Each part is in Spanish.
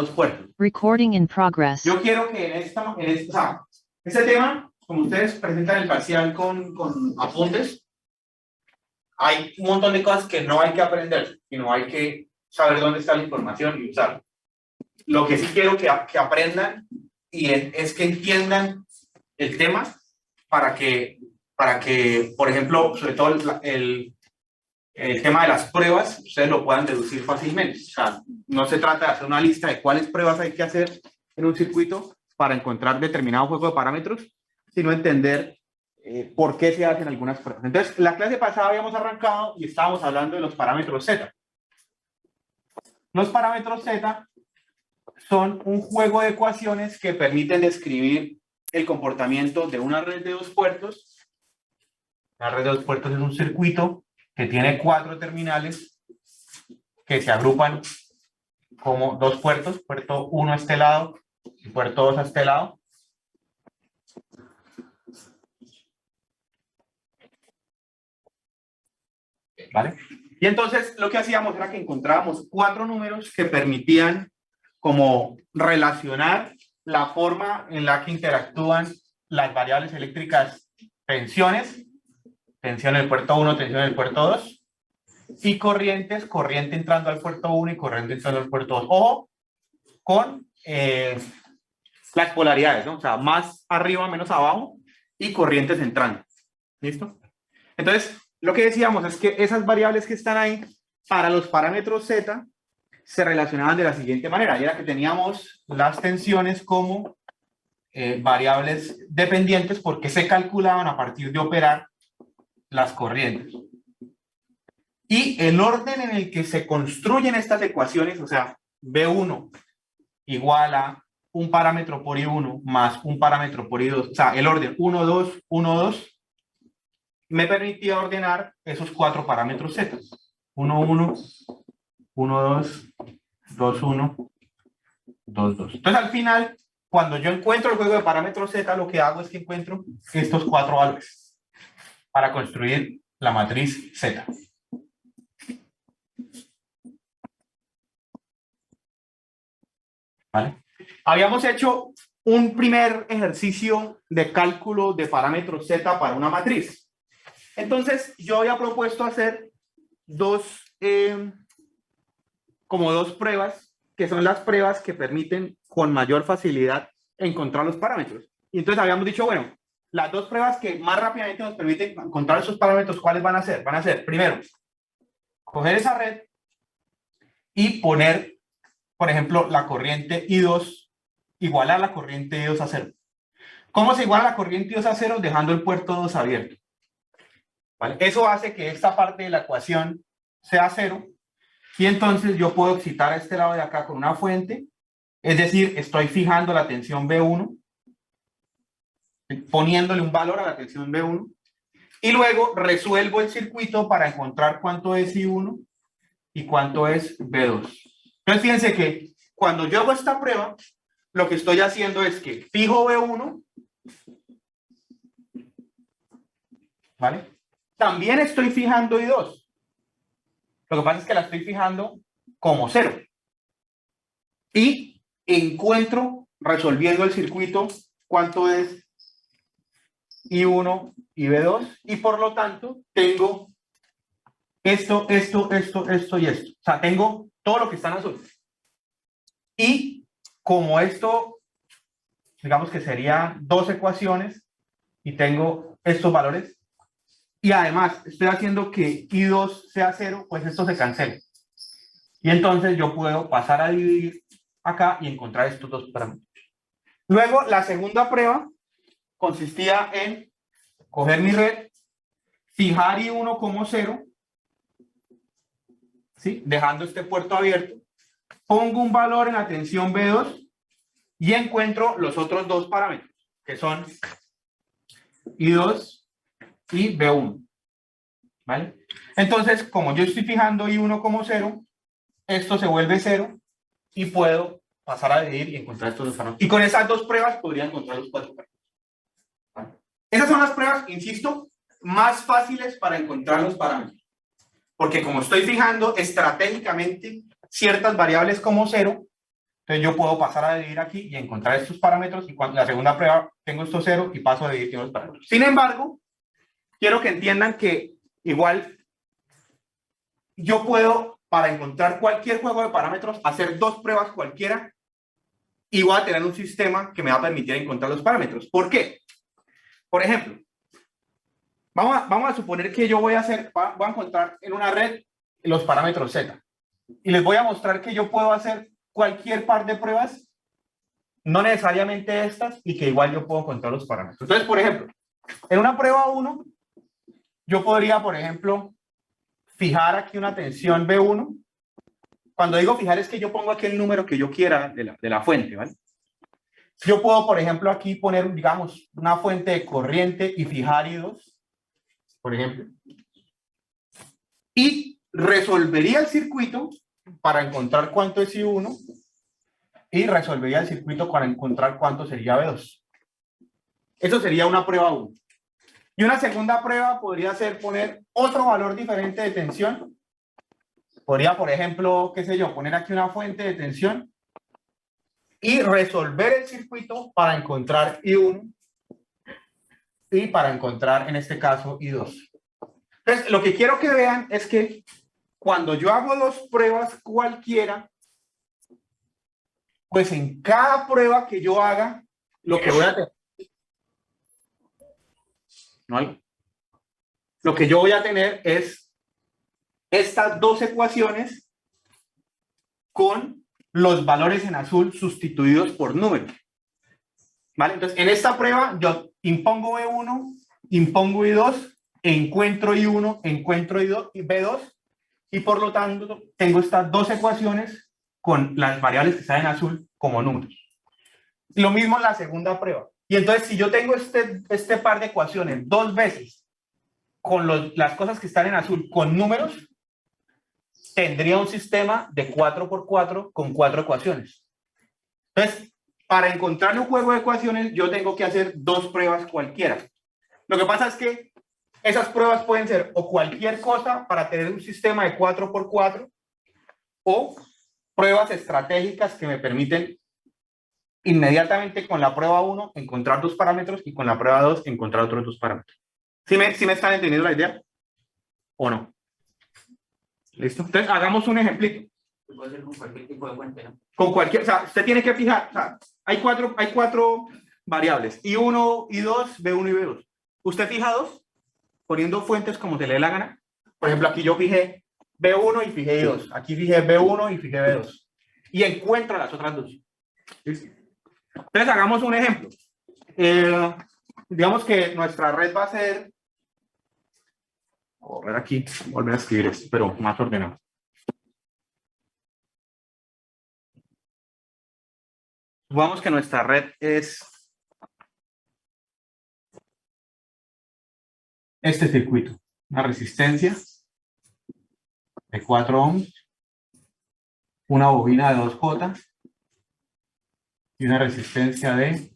2 puertos. Recording in progress. Yo quiero que este tema, como ustedes presentan el parcial con apuntes, hay un montón de cosas que no hay que aprender, sino hay que saber dónde está la información y usarla. Lo que sí quiero que aprendan es que entiendan el tema para que, por ejemplo, sobre todo el tema de las pruebas, ustedes lo puedan deducir fácilmente. O sea, no se trata de hacer una lista de cuáles pruebas hay que hacer en un circuito para encontrar determinado juego de parámetros, sino entender por qué se hacen algunas pruebas. Entonces, la clase pasada habíamos arrancado y estábamos hablando de los parámetros Z. Los parámetros Z son un juego de ecuaciones que permiten describir el comportamiento de una red de 2 puertos. Una red de 2 puertos es un circuito que tiene 4 terminales que se agrupan como 2 puertos, puerto 1 a este lado y puerto 2 a este lado. ¿Vale? Y entonces lo que hacíamos era que encontrábamos 4 números que permitían como relacionar la forma en la que interactúan las variables eléctricas tensiones, tensión en el puerto 1, tensión en el puerto 2, y corrientes, corriente entrando al puerto 1 y corriente entrando al puerto 2. Ojo con las polaridades, ¿no? O sea, más arriba, menos abajo, y corrientes entrando. ¿Listo? Entonces, lo que decíamos es que esas variables que están ahí, para los parámetros Z, se relacionaban de la siguiente manera, y era que teníamos las tensiones como variables dependientes porque se calculaban a partir de operar las corrientes. Y el orden en el que se construyen estas ecuaciones, o sea, B1 igual a un parámetro por I1 más un parámetro por I2, o sea, el orden 1, 2, 1, 2, me permitía ordenar esos 4 parámetros Z. 1, 1, 1, 2, 2, 1, 2, 2. Entonces, al final, cuando yo encuentro el juego de parámetros Z, lo que hago es que encuentro estos 4 valores para construir la matriz Z. ¿Vale? Habíamos hecho un primer ejercicio de cálculo de parámetros Z para una matriz. Entonces, yo había propuesto hacer como dos pruebas, que son las pruebas que permiten con mayor facilidad encontrar los parámetros. Y entonces habíamos dicho, bueno, las 2 pruebas que más rápidamente nos permiten encontrar esos parámetros, ¿cuáles van a ser? Van a ser, primero, coger esa red y poner, por ejemplo, la corriente I2, igualar la corriente I2 a 0. ¿Cómo se iguala la corriente I2 a 0? Dejando el puerto 2 abierto. ¿Vale? Eso hace que esta parte de la ecuación sea 0, y entonces yo puedo excitar a este lado de acá con una fuente, es decir, estoy fijando la tensión B1, poniéndole un valor a la tensión B1, y luego resuelvo el circuito para encontrar cuánto es I1 y cuánto es B2. Entonces fíjense que cuando yo hago esta prueba, lo que estoy haciendo es que fijo B1, ¿vale? También estoy fijando I2. Lo que pasa es que la estoy fijando como 0. Y encuentro, resolviendo el circuito, cuánto es I1 y B2. Y por lo tanto, tengo esto y esto. O sea, tengo todo lo que está en azul. Y como esto, digamos que sería 2 ecuaciones, y tengo estos valores, y además estoy haciendo que I2 sea 0, pues esto se cancela. Y entonces yo puedo pasar a dividir acá y encontrar estos 2 parámetros. Luego, la segunda prueba consistía en coger mi red, fijar I1 como 0, ¿sí? Dejando este puerto abierto, pongo un valor en la tensión B2 y encuentro los otros 2 parámetros, que son I2 y B1. ¿Vale? Entonces, como yo estoy fijando I1 como 0, esto se vuelve 0 y puedo pasar a dividir y encontrar estos 2 parámetros. Y con esas 2 pruebas podría encontrar los 4 parámetros. ¿Vale? Esas son las pruebas, insisto, más fáciles para encontrar los parámetros. Porque como estoy fijando estratégicamente ciertas variables como 0, Entonces yo puedo pasar a dividir aquí y encontrar estos parámetros, y cuando la segunda prueba tengo estos 0 y paso a dividir con los parámetros. Sin embargo, quiero que entiendan que igual yo puedo, para encontrar cualquier juego de parámetros, hacer dos pruebas cualquiera y voy a tener un sistema que me va a permitir encontrar los parámetros. ¿Por qué? Por ejemplo, vamos a suponer que yo voy a encontrar en una red los parámetros Z y les voy a mostrar que yo puedo hacer cualquier par de pruebas, no necesariamente estas, y que igual yo puedo encontrar los parámetros. Entonces, por ejemplo, en una prueba 1, yo podría, por ejemplo, fijar aquí una tensión B1. Cuando digo fijar es que yo pongo aquí el número que yo quiera de la fuente, ¿vale? Yo puedo, por ejemplo, aquí poner, digamos, una fuente de corriente y fijar I2, por ejemplo. Y resolvería el circuito para encontrar cuánto es I1 y resolvería el circuito para encontrar cuánto sería B2. Eso sería una prueba 1. Y una segunda prueba podría ser poner otro valor diferente de tensión. Podría, por ejemplo, qué sé yo, poner aquí una fuente de tensión y resolver el circuito para encontrar I1 y para encontrar, en este caso, I2. Entonces, lo que quiero que vean es que cuando yo hago dos pruebas cualquiera, pues en cada prueba que yo haga, lo que voy a tener, lo que yo voy a tener es estas dos ecuaciones con los valores en azul sustituidos por números. ¿Vale? Entonces, en esta prueba yo impongo B1, impongo I2, encuentro I1, encuentro I2, y B2, y por lo tanto tengo estas dos ecuaciones con las variables que están en azul como números. Lo mismo en la segunda prueba. Y entonces, si yo tengo este par de ecuaciones dos veces con las cosas que están en azul con números, tendría un sistema de 4x4 con 4 ecuaciones. Entonces, para encontrar un juego de ecuaciones, yo tengo que hacer dos pruebas cualquiera. Lo que pasa es que esas pruebas pueden ser o cualquier cosa para tener un sistema de 4x4 o pruebas estratégicas que me permiten inmediatamente con la prueba 1 encontrar dos parámetros y con la prueba 2 encontrar otros dos parámetros. ¿Sí me están entendiendo la idea? ¿O no? ¿Listo? Entonces, hagamos un ejemplito. Se puede hacer con cualquier tipo de fuente, ¿no? Con cualquier, o sea, usted tiene que fijar, o sea, hay cuatro variables, I1, I2, B1 y B2. Usted fija dos, poniendo fuentes como se le dé la gana. Por ejemplo, aquí yo fijé B1 y fijé I2. Aquí fijé B1 y fijé B2. Y encuentra las otras dos. ¿Listo? Entonces, hagamos un ejemplo. Digamos que nuestra red va a ser... Correr aquí, volver a escribir esto, pero más ordenado. Supongamos que nuestra red es este circuito, una resistencia de 4 ohms, una bobina de 2J y una resistencia de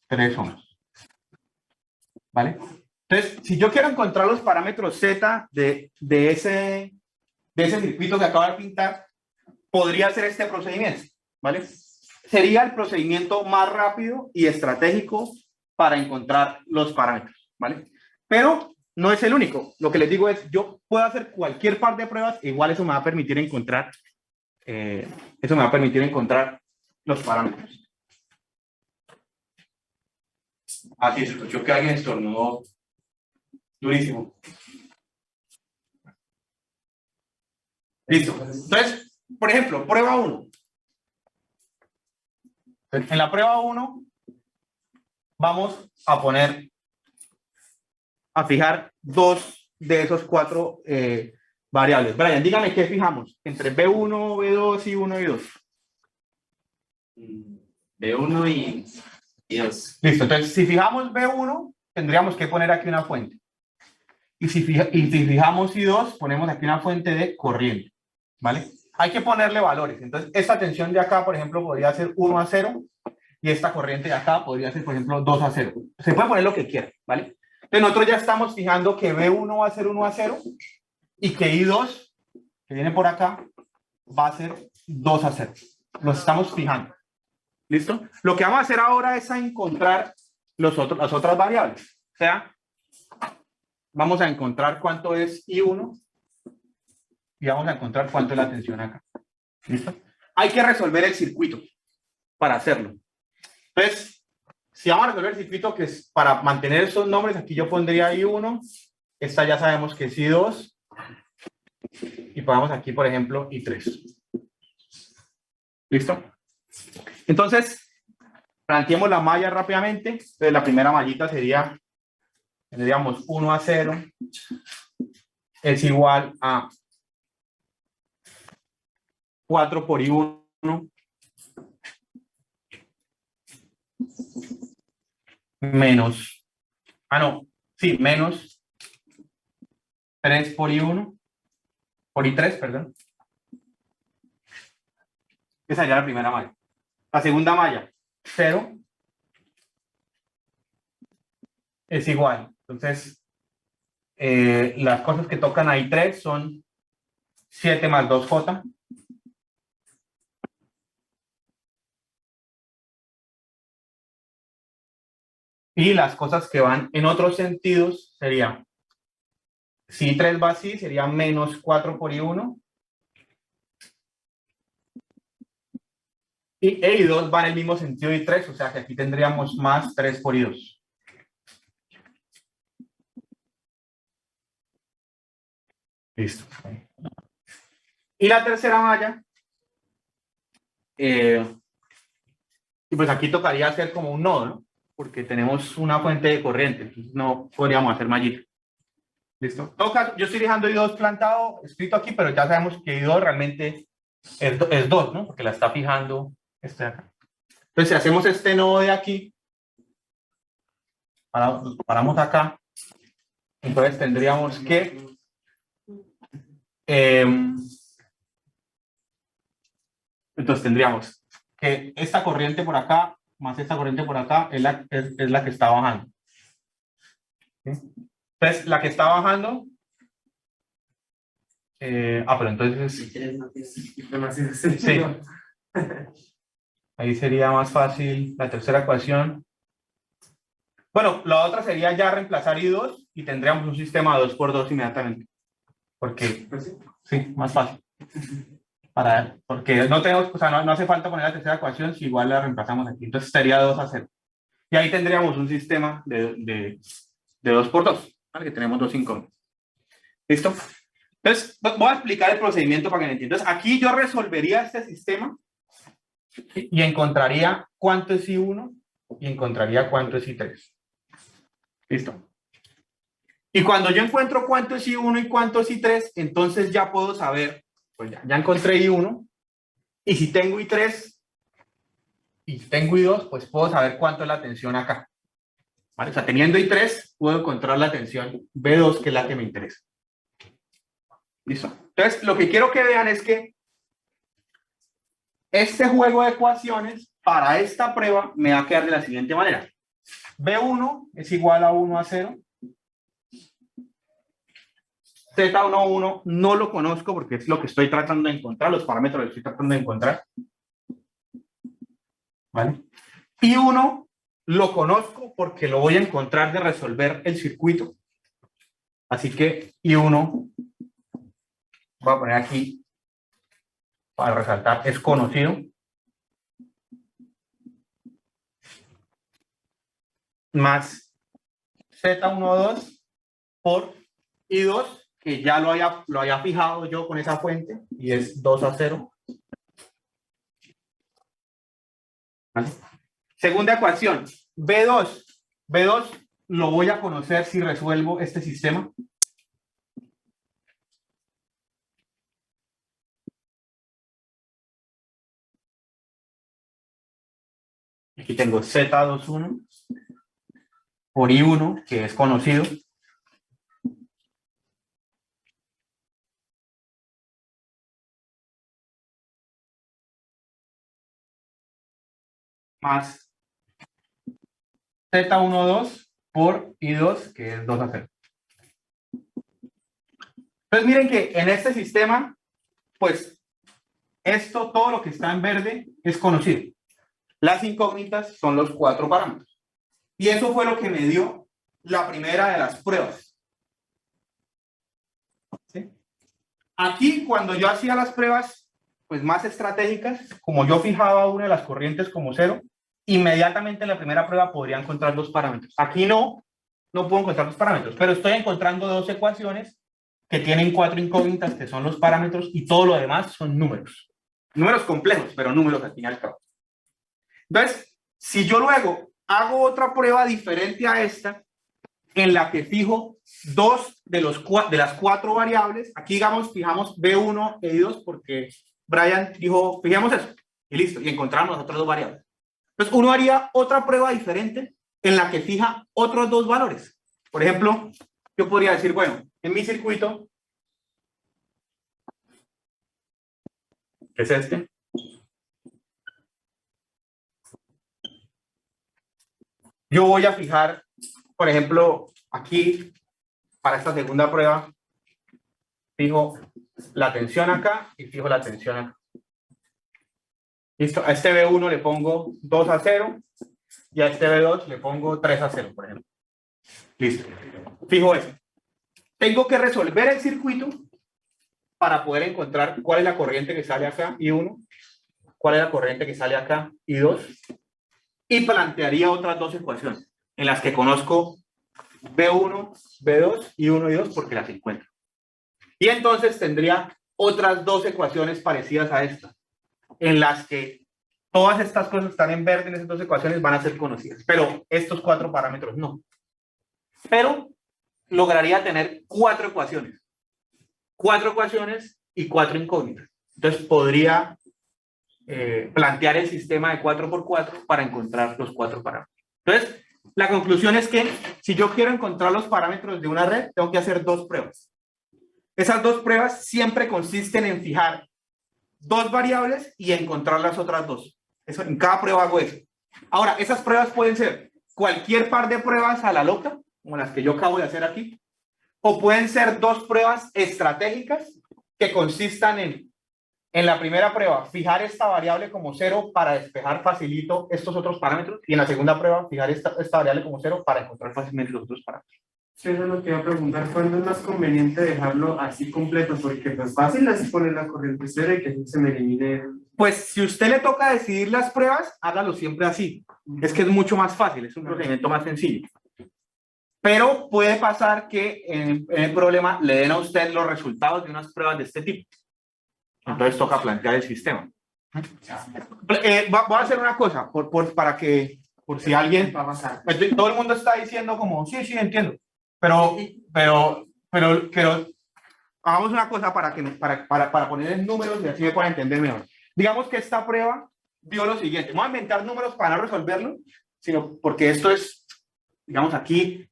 3 ohms. ¿Vale? Entonces, si yo quiero encontrar los parámetros Z de ese circuito que acabo de pintar, podría hacer este procedimiento. ¿Vale? Sería el procedimiento más rápido y estratégico para encontrar los parámetros, ¿vale? Pero no es el único. Lo que les digo es, yo puedo hacer cualquier par de pruebas, igual eso me va a permitir encontrar, los parámetros. Así se escuchó que alguien estornudó durísimo. Listo. Entonces, por ejemplo, prueba 1. En la prueba 1 vamos a fijar dos de esos 4 variables. Brian, dígame qué fijamos entre B1, B2 y 1 y 2. B1 y 2. Listo, entonces si fijamos B1, tendríamos que poner aquí una fuente. Y si fijamos I2, ponemos aquí una fuente de corriente. ¿Vale? Hay que ponerle valores. Entonces, esta tensión de acá, por ejemplo, podría ser 1-0. Y esta corriente de acá podría ser, por ejemplo, 2-0. Se puede poner lo que quiera, ¿vale? Entonces, nosotros ya estamos fijando que B1 va a ser 1-0 y que I2, que viene por acá, va a ser 2-0. Nos estamos fijando. ¿Listo? Lo que vamos a hacer ahora es a encontrar las otras variables. O sea, vamos a encontrar cuánto es I1 y vamos a encontrar cuánto es la tensión acá. ¿Listo? Hay que resolver el circuito para hacerlo. Entonces, si vamos a resolver el circuito, que es para mantener esos nombres, aquí yo pondría I1, esta ya sabemos que es I2, y pongamos aquí, por ejemplo, I3. ¿Listo? Entonces, planteemos la malla rápidamente. Entonces, la primera mallita sería, tendríamos 1 a 0, es igual a 4 por I1 menos, menos 3 por I1, por I3, perdón. Esa sería la primera malla. La segunda malla, 0, es igual. Entonces, las cosas que tocan ahí 3 son 7 más 2J. Y las cosas que van en otros sentidos serían, si 3 va así, sería menos 4 por I1. Y I2 va en el mismo sentido de I3, o sea que aquí tendríamos más 3 por I2. Listo. Y la tercera malla, y pues aquí tocaría hacer como un nodo, ¿no? Porque tenemos una fuente de corriente, entonces no podríamos hacer mallita. ¿Listo? En todo caso, yo estoy dejando I2 plantado, escrito aquí, pero ya sabemos que I2 realmente es 2, ¿no? Porque la está fijando este de acá. Entonces, si hacemos este nodo de aquí, paramos acá, entonces tendríamos que entonces tendríamos que esta corriente por acá más esta corriente por acá es la que está bajando. ¿Sí? Entonces, la que está bajando, pero entonces sí. Ahí sería más fácil la tercera ecuación. Bueno, la otra sería ya reemplazar I2 y tendríamos un sistema 2 por 2 inmediatamente. Porque, sí, más fácil. Porque no tenemos, o sea, no hace falta poner la tercera ecuación si igual la reemplazamos aquí. Entonces sería 2 a 0. Y ahí tendríamos un sistema de 2 por 2, ¿vale? Que tenemos dos incógnitas. ¿Listo? Entonces, voy a explicar el procedimiento para que me entiendan. Entonces, aquí yo resolvería este sistema y encontraría cuánto es I1 y encontraría cuánto es I3. ¿Listo? Y cuando yo encuentro cuánto es I1 y cuánto es I3, entonces ya puedo saber, pues ya encontré I1, y si tengo I3 y tengo I2, pues puedo saber cuánto es la tensión acá. ¿Vale? O sea, teniendo I3, puedo encontrar la tensión B2, que es la que me interesa. ¿Listo? Entonces, lo que quiero que vean es que este juego de ecuaciones para esta prueba me va a quedar de la siguiente manera. B1 es igual a 1 a 0. Z11 no lo conozco porque es lo que estoy tratando de encontrar, los parámetros que estoy tratando de encontrar. ¿Vale? I1 lo conozco porque lo voy a encontrar de resolver el circuito. Así que I1, voy a poner aquí para resaltar, es conocido. Más Z12 por I2, que ya lo haya fijado yo con esa fuente, y es 2 a 0. ¿Vale? Segunda ecuación, B2. B2 lo voy a conocer si resuelvo este sistema. Aquí tengo Z21 por I1, que es conocido. Más Z12 por I2, que es 2 a 0. Entonces miren que en este sistema, pues, Esto, todo lo que está en verde, es conocido. Las incógnitas son los 4 parámetros. Y eso fue lo que me dio la primera de las pruebas. ¿Sí? Aquí, cuando yo hacía las pruebas pues, más estratégicas, como yo fijaba una de las corrientes como 0, inmediatamente en la primera prueba podría encontrar 2 parámetros. Aquí no puedo encontrar 2 parámetros, pero estoy encontrando 2 ecuaciones que tienen 4 incógnitas, que son los parámetros, y todo lo demás son números. Números complejos, pero números al fin y al cabo. Entonces, si yo luego hago otra prueba diferente a esta, en la que fijo 2 de las 4 variables, aquí digamos, fijamos B1 y B2 porque Brian dijo, fijemos eso, y listo, y encontramos las otras 2 variables. Entonces, uno haría otra prueba diferente en la que fija otros 2 valores. Por ejemplo, yo podría decir, bueno, en mi circuito, que es este, yo voy a fijar, por ejemplo, aquí, para esta segunda prueba, fijo la tensión acá y fijo la tensión acá. Listo, a este B1 le pongo 2-0 y a este B2 le pongo 3-0, por ejemplo. Listo. Fijo eso. Tengo que resolver el circuito para poder encontrar cuál es la corriente que sale acá, I1, cuál es la corriente que sale acá, I2, y plantearía otras 2 ecuaciones en las que conozco B1, B2, I1 y 2 porque las encuentro. Y entonces tendría otras 2 ecuaciones parecidas a esta, en las que todas estas cosas están en verde en esas 2 ecuaciones van a ser conocidas, pero estos 4 parámetros no. Pero lograría tener 4 ecuaciones. 4 ecuaciones y 4 incógnitas. Entonces podría plantear el sistema de 4x4 para encontrar los 4 parámetros. Entonces, la conclusión es que si yo quiero encontrar los parámetros de una red, tengo que hacer 2 pruebas. Esas 2 pruebas siempre consisten en fijar 2 variables y encontrar las otras 2. Eso, en cada prueba hago eso. Ahora, esas pruebas pueden ser cualquier par de pruebas a la loca, como las que yo acabo de hacer aquí, o pueden ser 2 pruebas estratégicas que consistan en la primera prueba, fijar esta variable como 0 para despejar facilito estos otros parámetros, y en la segunda prueba, fijar esta variable como 0 para encontrar fácilmente los otros parámetros. Eso es lo que iba a preguntar, ¿cuándo es más conveniente dejarlo así completo? Porque pues fácil así poner la corriente 0 y que así se me elimine. Pues si usted le toca decidir las pruebas, hágalo siempre así. Es que es mucho más fácil, es un procedimiento más sencillo. Pero puede pasar que en el problema le den a usted los resultados de unas pruebas de este tipo. Entonces toca plantear el sistema. Voy a hacer una cosa, para que, por si alguien, pues, todo el mundo está diciendo como, sí, entiendo. Pero hagamos una cosa para poner en números y así me pueda entender mejor. Digamos que esta prueba dio lo siguiente. Voy a inventar números para no resolverlo, sino porque esto es, digamos, aquí,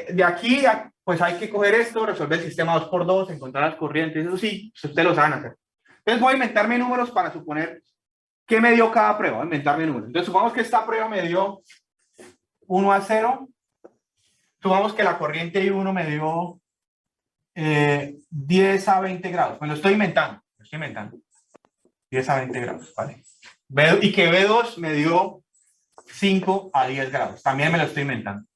de aquí, pues hay que coger esto, resolver el sistema 2x2, encontrar las corrientes, eso sí, ustedes lo saben hacer. Entonces voy a inventarme números para suponer qué me dio cada prueba, voy a inventarme números. Entonces supongamos que esta prueba me dio 1-0, supongamos que la corriente I1 me dio 10 a 20 grados, me lo estoy inventando, 10 a 20 grados, ¿vale? Y que B2 me dio 5 a 10 grados, también me lo estoy inventando.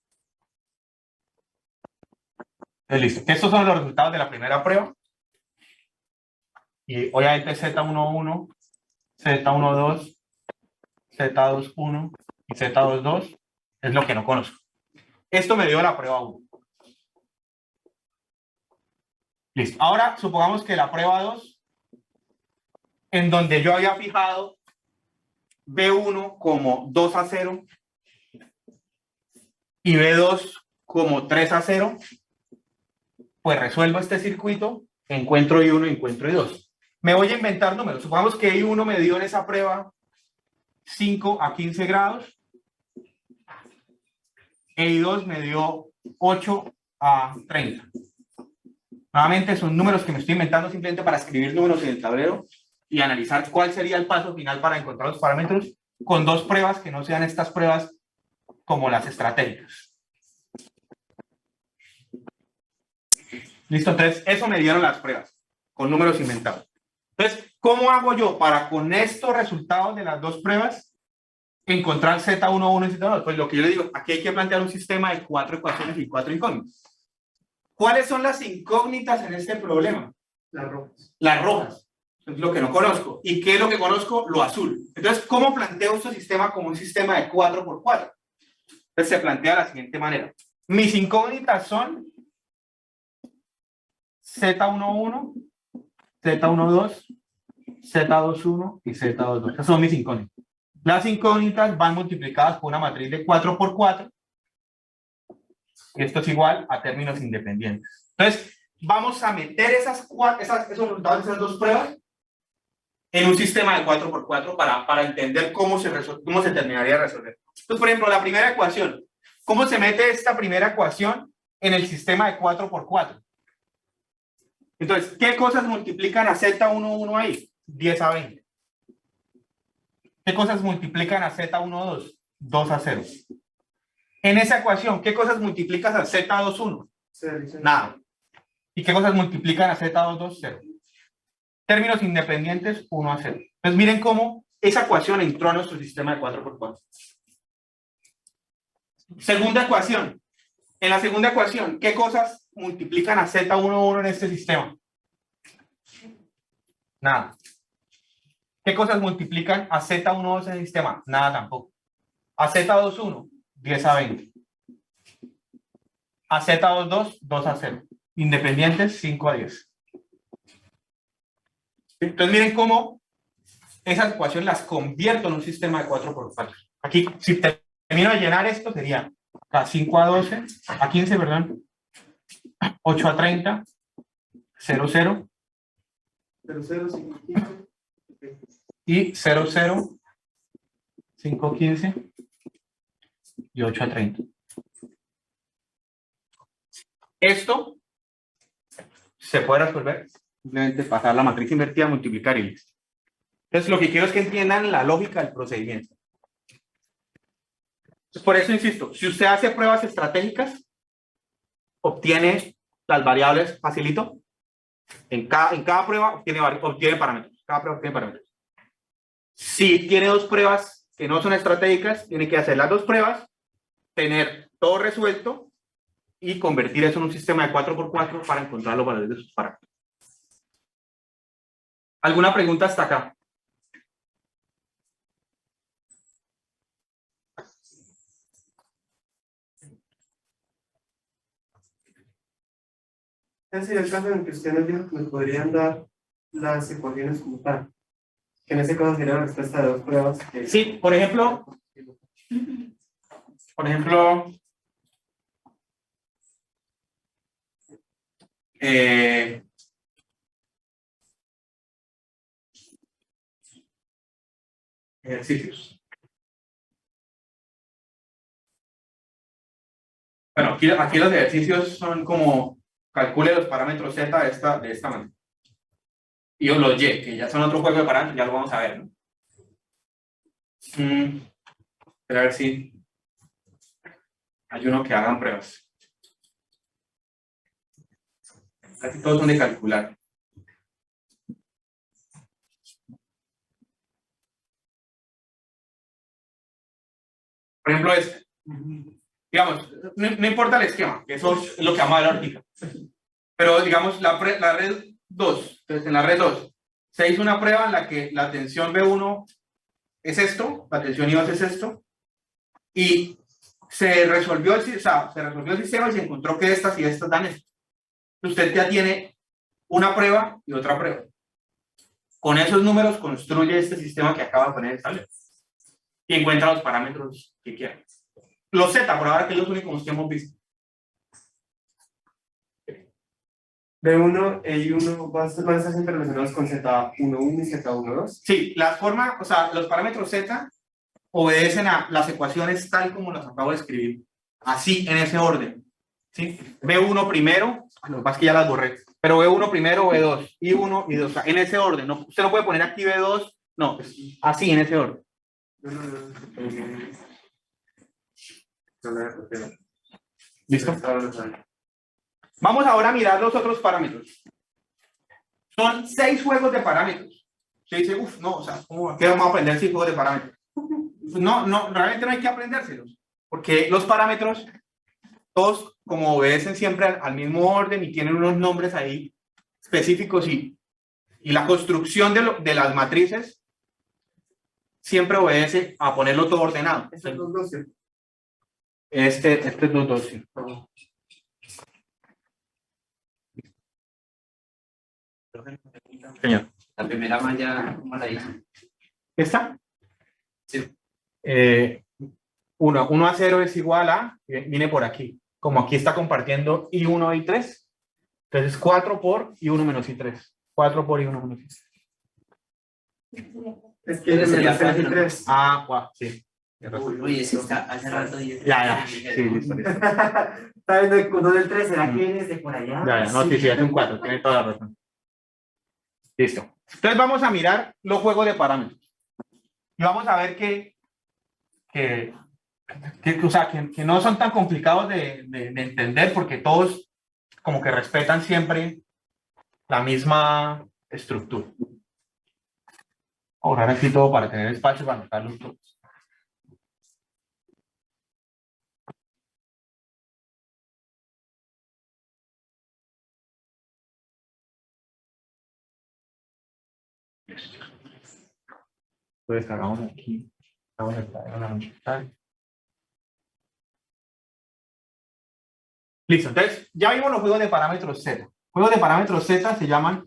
Entonces, listo. Estos son los resultados de la primera prueba. Y obviamente Z11, Z12, Z21 y Z22 es lo que no conozco. Esto me dio la prueba 1. Listo. Ahora supongamos que la prueba 2, en donde yo había fijado B1 como 2-0 y B2 como 3-0, pues resuelvo este circuito, encuentro I1 y encuentro I2. Me voy a inventar números. Supongamos que I1 me dio en esa prueba 5 a 15 grados, e I2 me dio 8 a 30. Nuevamente son números que me estoy inventando simplemente para escribir números en el tablero y analizar cuál sería el paso final para encontrar los parámetros con 2 pruebas que no sean estas pruebas como las estratégicas. Listo, entonces eso me dieron las pruebas con números inventados. Entonces, ¿cómo hago yo para con estos resultados de las dos pruebas encontrar Z11 y Z12? Pues lo que yo le digo, aquí hay que plantear un sistema de 4 ecuaciones y 4 incógnitas. ¿Cuáles son las incógnitas en este problema? Las rojas. Las rojas, es lo que no conozco. ¿Y qué es lo que conozco? Lo azul. Entonces, ¿cómo planteo este sistema como un sistema de 4x4? Entonces se plantea de la siguiente manera. Mis incógnitas son Z11, Z12, Z21 y Z22. Esas son mis incógnitas. Las incógnitas van multiplicadas por una matriz de 4x4. Y esto es igual a términos independientes. Entonces, vamos a meter esos resultados de esas dos pruebas en un sistema de 4x4 para entender cómo se terminaría de resolver. Entonces, por ejemplo, la primera ecuación. ¿Cómo se mete esta primera ecuación en el sistema de 4x4? Entonces, ¿qué cosas multiplican a Z11 ahí? 10 a 20. ¿Qué cosas multiplican a Z12? 2 a 0. En esa ecuación, ¿qué cosas multiplicas a Z21? Nada. ¿Y qué cosas multiplican a Z22? 0. Términos independientes, 1 a 0. Entonces, miren cómo esa ecuación entró a nuestro sistema de 4x4. Segunda ecuación. En la segunda ecuación, ¿qué cosas multiplican a Z11 en este sistema? Nada. ¿Qué cosas multiplican a Z12 en el sistema? Nada tampoco. A Z21, 10 a 20. A Z22, 2 a 0. Independientes, 5 a 10. Entonces miren cómo esas ecuaciones las convierto en un sistema de 4x4. Aquí, si termino de llenar esto, sería a 5 a 12, a 15, perdón, 8 a 30, 0, 0, 0, 0, 5, 15. y 0, 0, 5, 15 y 8 a 30. Esto se puede resolver simplemente pasar la matriz invertida, multiplicar y listo. Entonces lo que quiero es que entiendan la lógica del procedimiento. Por eso insisto, si usted hace pruebas estratégicas, obtiene las variables facilito. En cada prueba obtiene parámetros. Cada prueba obtiene parámetros. Si tiene dos pruebas que no son estratégicas, tiene que hacer las dos pruebas, tener todo resuelto y convertir eso en un sistema de 4x4 para encontrar los valores de sus parámetros. ¿Alguna pregunta hasta acá? Es decir, el caso en el que ustedes dijo que nos podrían dar las ecuaciones como tal. Que en ese caso sería la respuesta de dos pruebas. Sí, por ejemplo, ejercicios. Bueno, aquí los ejercicios son como calcule los parámetros Z de esta manera. Y los Y, que ya son otro juego de parámetros, ya lo vamos a ver, ¿no? A ver si hay uno que hagan pruebas. Casi todos son de calcular. Por ejemplo, este. Digamos, no importa el esquema, que eso es lo que vamos a ver ahorita. Pero digamos, la red 2, entonces en la red 2, se hizo una prueba en la que la tensión B1 es esto, la tensión I2 es esto, y se resolvió el sistema y se encontró que estas y estas dan esto. Usted ya tiene una prueba y otra prueba. Con esos números construye este sistema que acaba de poner en el tablero y encuentra los parámetros que quiera. Los Z, por ahora, que es los únicos que hemos visto. B1 e I1 van a estar siempre relacionados con Z11 y Z12. Sí, las formas, o sea, los parámetros Z obedecen a las ecuaciones tal como las acabo de escribir. Así, en ese orden. ¿Sí? B1 primero, lo que pasa es que ya las borré, pero B1 primero, B2, I1 y 2, o sea, en ese orden. No, usted no puede poner aquí B2, no, así, en ese orden. ¿Listo? Vamos ahora a mirar los otros parámetros. Son 6 juegos de parámetros. Se dice, uff, no, o sea, ¿qué vamos a aprender 6 juegos de parámetros? No, realmente no hay que aprendérselos, porque los parámetros, todos como obedecen siempre al mismo orden y tienen unos nombres ahí específicos y la construcción de las matrices siempre obedece a ponerlo todo ordenado. Eso es 212. Este es 212. Señor. La primera malla, ¿cómo la hizo? ¿Esta? Sí. 1 a 0 es igual a, viene por aquí, como aquí está compartiendo I1 y 3, entonces 4 por I1 menos I3, 4 por I1 menos I3. Es que es Sería el fácil, ¿no? 3. Ah, wow, sí. Uy, ese está hace rato. Ya, sí, listo. Está viendo el cono del 3, ¿será que viene desde por allá? Ya, no, sí, es un 4, tiene toda la razón. Listo. Entonces vamos a mirar los juegos de parámetros. Y vamos a ver o sea, que no son tan complicados de entender porque todos como que respetan siempre la misma estructura. Ahora aquí todo para tener espacio para anotarlos todos. Entonces hagamos aquí. Listo, entonces ya vimos los juegos de parámetros Z. Juegos de parámetros Z se llaman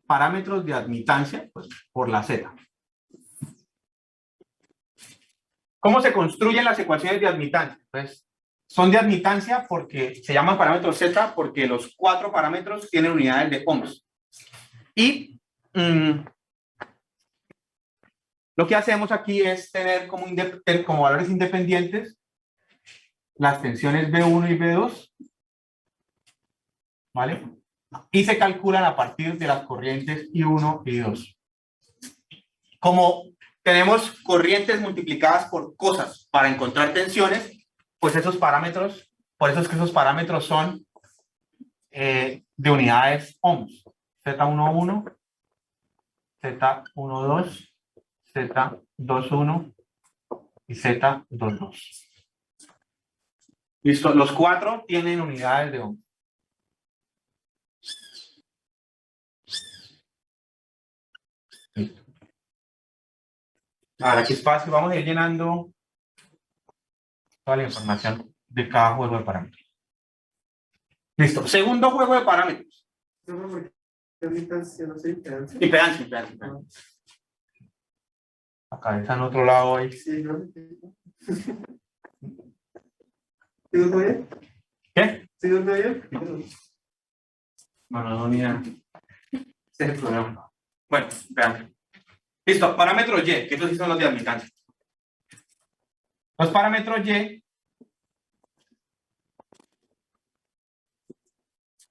parámetros de admitancia, pues, por la Z. ¿Cómo se construyen las ecuaciones de admitancia? Pues son de admitancia porque se llaman parámetros Z porque los 4 parámetros tienen unidades de ohms. Y lo que hacemos aquí es tener como valores independientes las tensiones B1 y B2, ¿vale? Y se calculan a partir de las corrientes I1 y I2. Como tenemos corrientes multiplicadas por cosas para encontrar tensiones, pues esos parámetros, por eso es que esos parámetros son de unidades ohms. Z11, Z12, Z21 y Z22. Listo, los 4 tienen unidades de ohms. Listo. Ahora aquí es fácil, vamos a ir llenando toda la información de cada juego de parámetros. Listo, segundo juego de parámetros. Impedancia. Acá está en otro lado ahí. Sí, ¿no? ¿Sigo todo bien? ¿Qué? ¿Sigo todo bien? No, mira. Este es el problema. Bueno, vean. Listo, parámetros Y, que estos sí son los de admitancia. Los parámetros Y,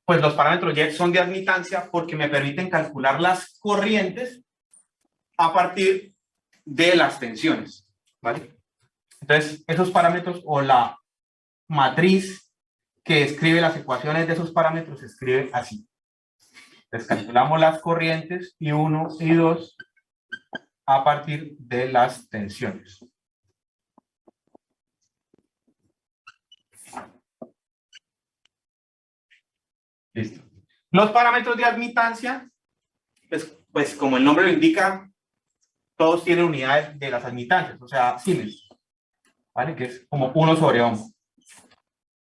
pues los parámetros Y son de admitancia porque me permiten calcular las corrientes a partir de las tensiones, ¿vale? Entonces, esos parámetros o la matriz que escribe las ecuaciones de esos parámetros se escribe así. Entonces, calculamos las corrientes I1 y I2 a partir de las tensiones. Listo. Los parámetros de admitancia, pues como el nombre lo indica, todos tienen unidades de las admitancias, o sea, Siemens, ¿vale? Que es como 1 sobre ohms.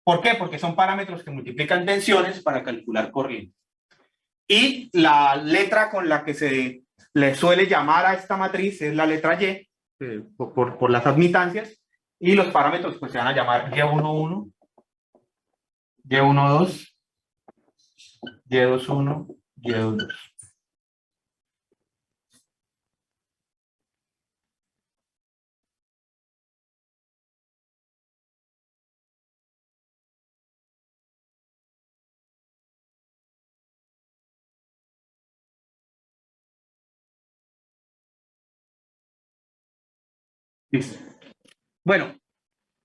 ¿Por qué? Porque son parámetros que multiplican tensiones para calcular corriente. Y la letra con la que se le suele llamar a esta matriz es la letra Y, por las admitancias, y los parámetros pues se van a llamar Y11, Y12, Y21, Y22. Listo. Bueno,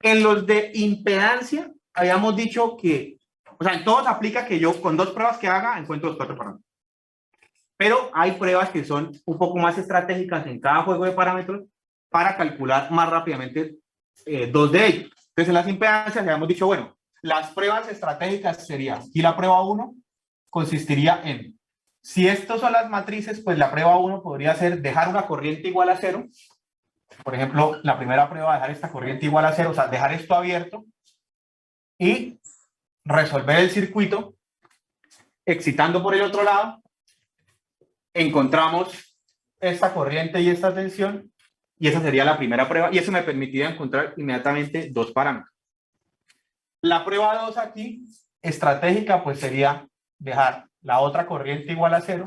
en los de impedancia habíamos dicho que, o sea, en todos aplica que yo con 2 pruebas que haga encuentro los 4 parámetros. Pero hay pruebas que son un poco más estratégicas en cada juego de parámetros para calcular más rápidamente dos de ellos. Entonces, en las impedancias le hemos dicho, bueno, las pruebas estratégicas serían, y la prueba 1 consistiría en, si estos son las matrices, pues la prueba 1 podría ser dejar una corriente igual a 0. Por ejemplo, la primera prueba, dejar esta corriente igual a 0, o sea, dejar esto abierto y resolver el circuito, excitando por el otro lado, encontramos esta corriente y esta tensión, y esa sería la primera prueba, y eso me permitiría encontrar inmediatamente dos parámetros. La prueba 2 aquí, estratégica, pues sería dejar la otra corriente igual a 0,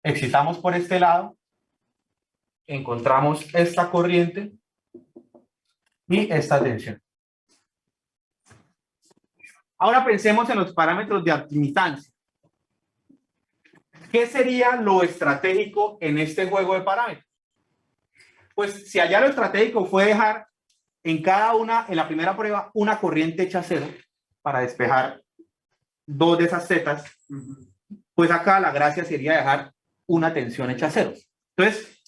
excitamos por este lado, encontramos esta corriente y esta tensión. Ahora pensemos en los parámetros de admitancia. ¿Qué sería lo estratégico en este juego de parámetros? Pues si allá lo estratégico fue dejar en cada una, en la primera prueba, una corriente hecha a 0 para despejar dos de esas zetas, pues acá la gracia sería dejar una tensión hecha a 0. Entonces,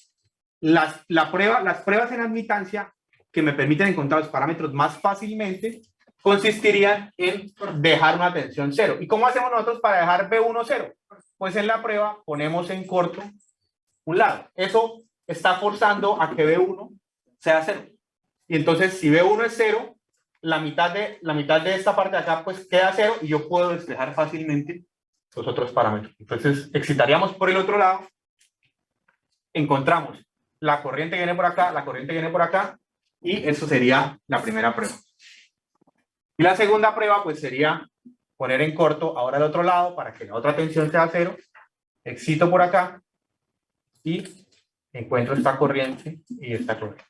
las pruebas en admitancia que me permiten encontrar los parámetros más fácilmente consistirían en dejar una tensión 0. ¿Y cómo hacemos nosotros para dejar B1 0? Pues en la prueba ponemos en corto un lado. Eso está forzando a que B1 sea 0. Y entonces, si B1 es 0, la mitad de esta parte de acá pues queda 0 y yo puedo despejar fácilmente los otros parámetros. Entonces, excitaríamos por el otro lado, encontramos la corriente que viene por acá, la corriente que viene por acá, y eso sería la primera prueba. Y la segunda prueba pues sería poner en corto ahora el otro lado para que la otra tensión sea 0, excito por acá y encuentro esta corriente y esta corriente.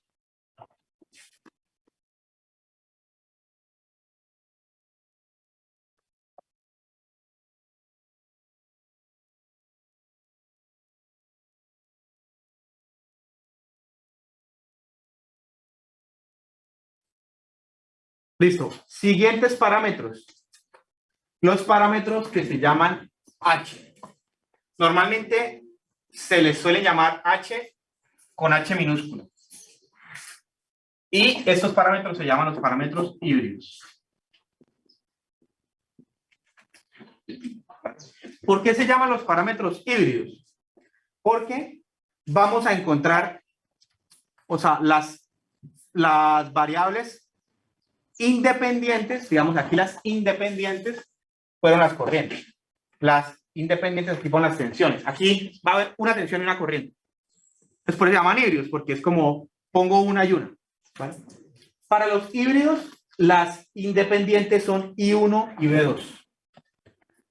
Listo. Siguientes parámetros. Los parámetros que se llaman H. Normalmente se les suele llamar H con H minúscula. Y estos parámetros se llaman los parámetros híbridos. ¿Por qué se llaman los parámetros híbridos? Porque vamos a encontrar, o sea, las variables independientes, digamos aquí las independientes fueron las corrientes. Las independientes aquí fueron las tensiones. Aquí va a haber una tensión y una corriente. Entonces por eso se llaman híbridos, porque es como pongo una y una. ¿Vale? Para los híbridos, las independientes son I1 y B2.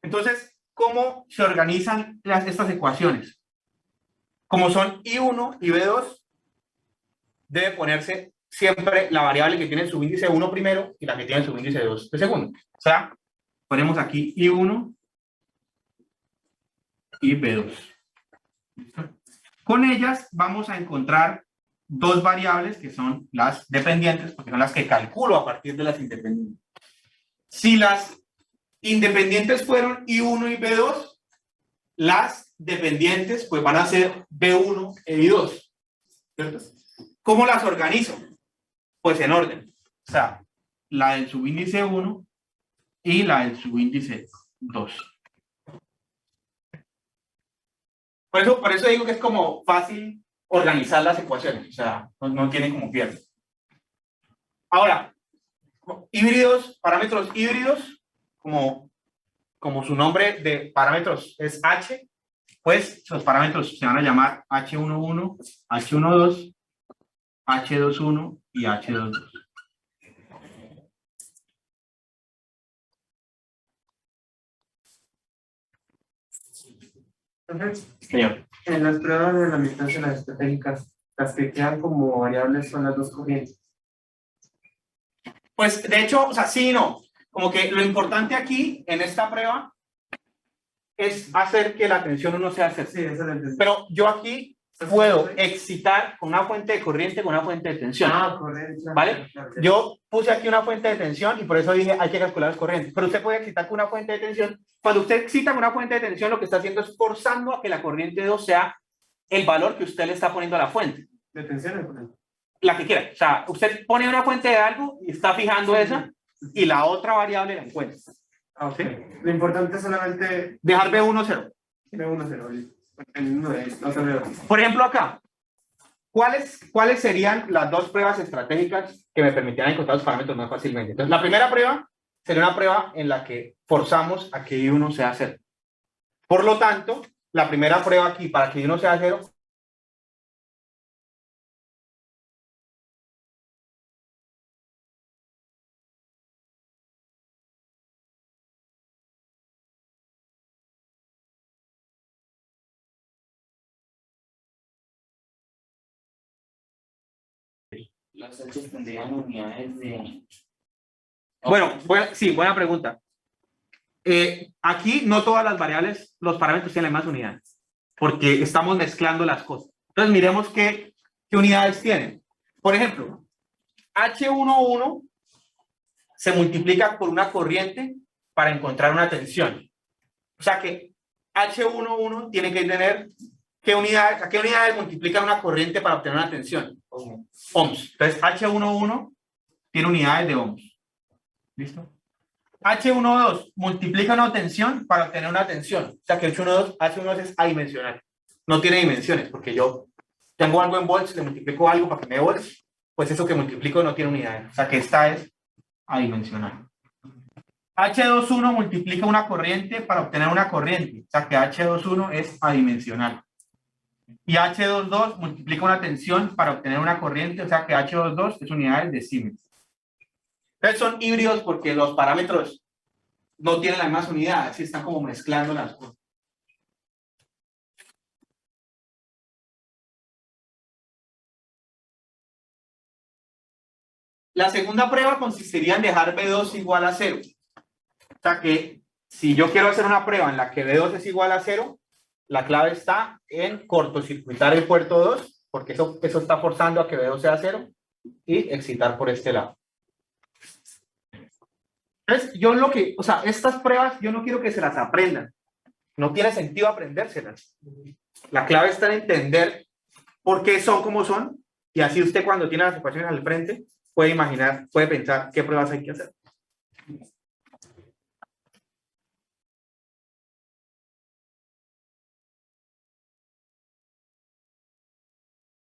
Entonces, ¿cómo se organizan estas ecuaciones? Como son I1 y B2, debe ponerse siempre la variable que tiene el subíndice 1 primero y la que tiene el subíndice 2 de segundo. O sea, ponemos aquí I1 y B2. Con ellas vamos a encontrar dos variables que son las dependientes, porque son las que calculo a partir de las independientes. Si las independientes fueron I1 y B2, las dependientes pues van a ser B1 e I2. ¿Cierto? ¿Cómo las organizo? Pues en orden. O sea, la del subíndice 1 y la del subíndice 2. Por eso digo que es como fácil organizar las ecuaciones. O sea, no tiene como pierde. Ahora, híbridos, parámetros híbridos, como su nombre de parámetros es H, pues los parámetros se van a llamar H11, H12, H21 y H22. Entonces, Señor. en las pruebas de la admitancia, las estratégicas, las que quedan como variables son las dos corrientes. Pues de hecho, o sea, sí y no. Como que lo importante aquí, en esta prueba, es hacer que la tensión 1 sea 0. Sí, eso lo entendí. Pero yo aquí puedo excitar con una fuente de corriente con una fuente de tensión. Ah, corriente. ¿Vale? Yo puse aquí una fuente de tensión y por eso dije hay que calcular las corrientes. Pero usted puede excitar con una fuente de tensión. Cuando usted excita con una fuente de tensión, lo que está haciendo es forzando a que la corriente 2 sea el valor que usted le está poniendo a la fuente. De tensión, por ejemplo. La que quiera. O sea, usted pone una fuente de algo y está fijando esa y la otra variable la encuentra. Ah, ok. Lo importante es solamente Dejar B1 0. B1, 0. No se veo. Por ejemplo, acá. ¿Cuáles serían las dos pruebas estratégicas que me permitirían encontrar los parámetros más fácilmente? Entonces, la primera prueba sería una prueba en la que forzamos a que I1 sea 0. Por lo tanto, la primera prueba aquí para que I1 sea 0 Los hechos tendrían unidades de... Bueno, sí, buena pregunta. Aquí no todas las variables, los parámetros tienen las mismas unidades, porque estamos mezclando las cosas. Entonces, miremos qué unidades tienen. Por ejemplo, H11 se multiplica por una corriente para encontrar una tensión. O sea que H11 tiene que tener, ¿a qué unidades multiplica una corriente para obtener una tensión? Ohms. Entonces, H11 tiene unidades de ohms. ¿Listo? H12 multiplica una tensión para obtener una tensión. O sea que H12 es adimensional. No tiene dimensiones, porque yo tengo algo en volts, le multiplico algo para que me dé volts, pues eso que multiplico no tiene unidades. O sea que esta es adimensional. H21 multiplica una corriente para obtener una corriente. O sea que H21 es adimensional. Y H22 multiplica una tensión para obtener una corriente. O sea que H22 es unidades de Siemens. Entonces son híbridos porque los parámetros no tienen las mismas unidades, están como mezclando las cosas. La segunda prueba consistiría en dejar B2 igual a 0. O sea que si yo quiero hacer una prueba en la que B2 es igual a 0, la clave está en cortocircuitar el puerto 2, porque eso está forzando a que B2 sea 0, y excitar por este lado. Entonces, estas pruebas yo no quiero que se las aprendan. No tiene sentido aprendérselas. La clave está en entender por qué son como son, y así usted cuando tiene las ecuaciones al frente puede imaginar, puede pensar qué pruebas hay que hacer.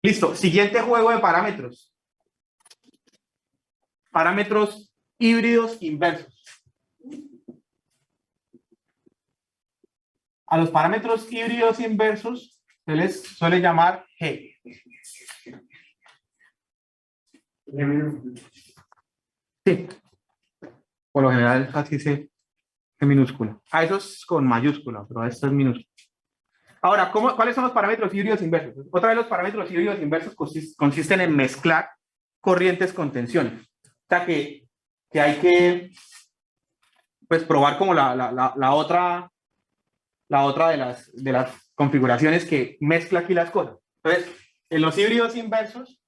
Listo, siguiente juego de parámetros. Parámetros híbridos inversos. A los parámetros híbridos inversos se les suele llamar G. Sí. Por lo general así se minúscula. A esos con mayúscula, pero a esto es minúscula. Ahora, ¿cuáles son los parámetros híbridos inversos? Otra vez los parámetros híbridos inversos consisten en mezclar corrientes con tensiones. O sea que hay que pues probar como la otra de las configuraciones que mezcla aquí las cosas. Entonces, en los híbridos inversos,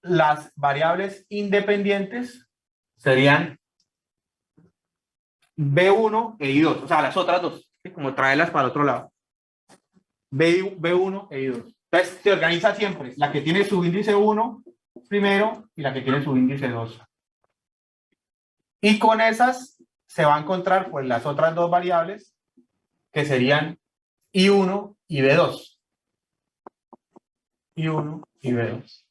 las variables independientes serían B1 e I2, o sea, las otras dos, ¿sí? Como traerlas para el otro lado. B1 e I2. Entonces, se organiza siempre la que tiene su índice 1 primero y la que tiene su índice 2. Y con esas se va a encontrar pues las otras dos variables que serían I1 y B2. I1 y B2.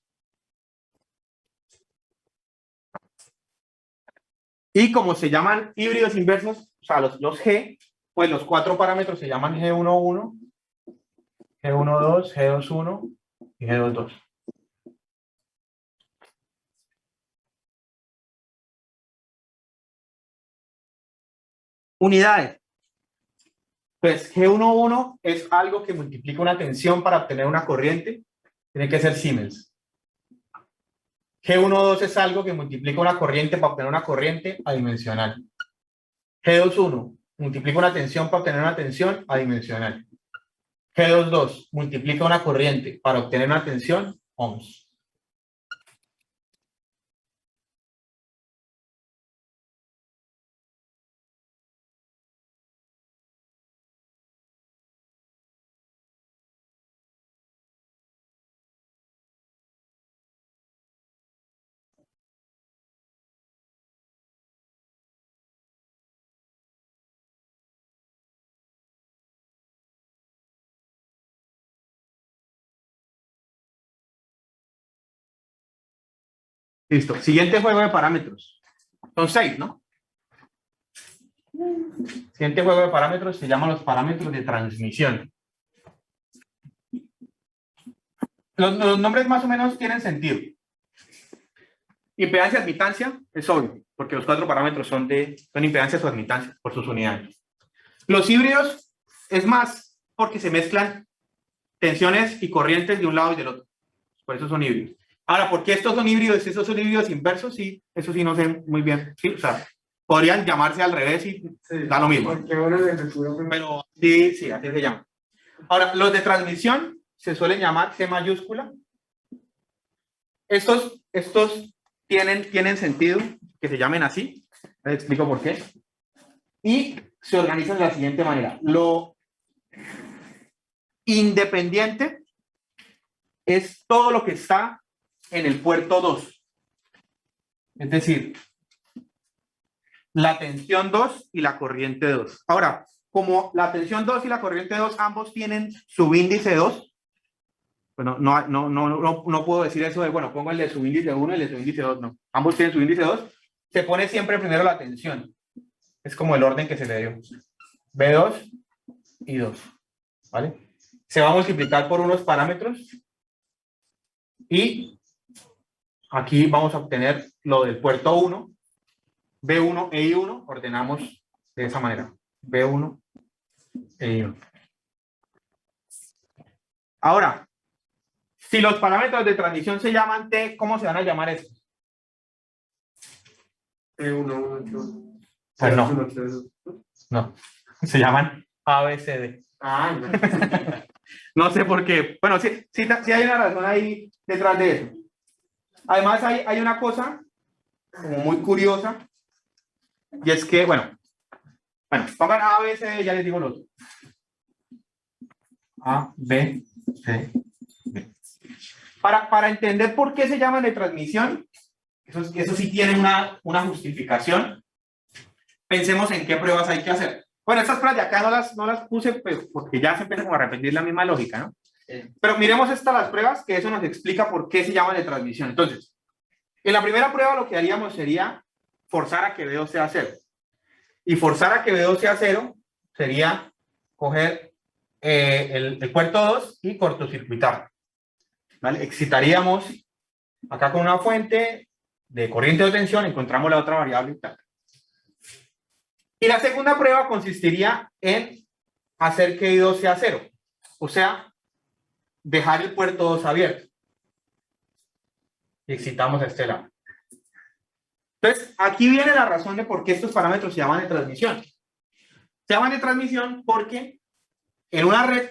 Y como se llaman híbridos inversos, o sea, los G, pues los cuatro parámetros se llaman G11, G12, G21 y G22. Unidades. Pues G11 es algo que multiplica una tensión para obtener una corriente. Tiene que ser Siemens. G12 es algo que multiplica una corriente para obtener una corriente adimensional. G21 multiplica una tensión para obtener una tensión adimensional. G22 multiplica una corriente para obtener una tensión, ohms. Listo. Siguiente juego de parámetros. Son 6, ¿no? Siguiente juego de parámetros se llaman los parámetros de transmisión. Los nombres más o menos tienen sentido. Impedancia y admitancia es obvio, porque los 4 parámetros son impedancias o admitancias por sus unidades. Los híbridos es más porque se mezclan tensiones y corrientes de un lado y del otro. Por eso son híbridos. Ahora, ¿por qué estos son híbridos? ¿Estos son híbridos inversos? Sí, eso sí no sé muy bien. Sí, o sea, podrían llamarse al revés y da lo mismo. Pero sí, sí, así se llama. Ahora, los de transmisión se suelen llamar G mayúscula. Estos tienen sentido que se llamen así. Les explico por qué. Y se organizan de la siguiente manera. Lo independiente es todo lo que está en el puerto 2. Es decir, la tensión 2 y la corriente 2. Ahora, como la tensión 2 y la corriente 2 ambos tienen subíndice 2, bueno, no puedo decir eso de, bueno, pongo el de subíndice 1 y el de subíndice 2, no. Ambos tienen subíndice 2. Se pone siempre primero la tensión. Es como el orden que se le dio. B2 y 2. ¿Vale? Se va a multiplicar por unos parámetros y aquí vamos a obtener lo del puerto 1, B1 e I1, ordenamos de esa manera, B1 e I1. Ahora, si los parámetros de transmisión se llaman T, ¿cómo se van a llamar estos? T1, Pues no, se llaman ABCD. Ah, no. No sé por qué. Bueno, sí hay una razón ahí detrás de eso. Además, hay una cosa como muy curiosa, y es que, bueno, pongan A, B, C, ya les digo los. A, B, C, D. Para entender por qué se llaman de transmisión, eso sí tiene una justificación. Pensemos en qué pruebas hay que hacer. Bueno, estas pruebas de acá no las puse pues, porque ya se empieza como a repetir la misma lógica, ¿no? Pero miremos las pruebas, que eso nos explica por qué se llaman de transmisión. Entonces, en la primera prueba lo que haríamos sería forzar a que B2 sea 0. Y forzar a que B2 sea 0 sería coger el puerto 2 y cortocircuitar. ¿Vale? Excitaríamos acá con una fuente de corriente o tensión, encontramos la otra variable y tal. Y la segunda prueba consistiría en hacer que I2 sea 0. O sea, dejar el puerto 2 abierto. Y excitamos a este lado. Entonces, aquí viene la razón de por qué estos parámetros se llaman de transmisión. Se llaman de transmisión porque en una red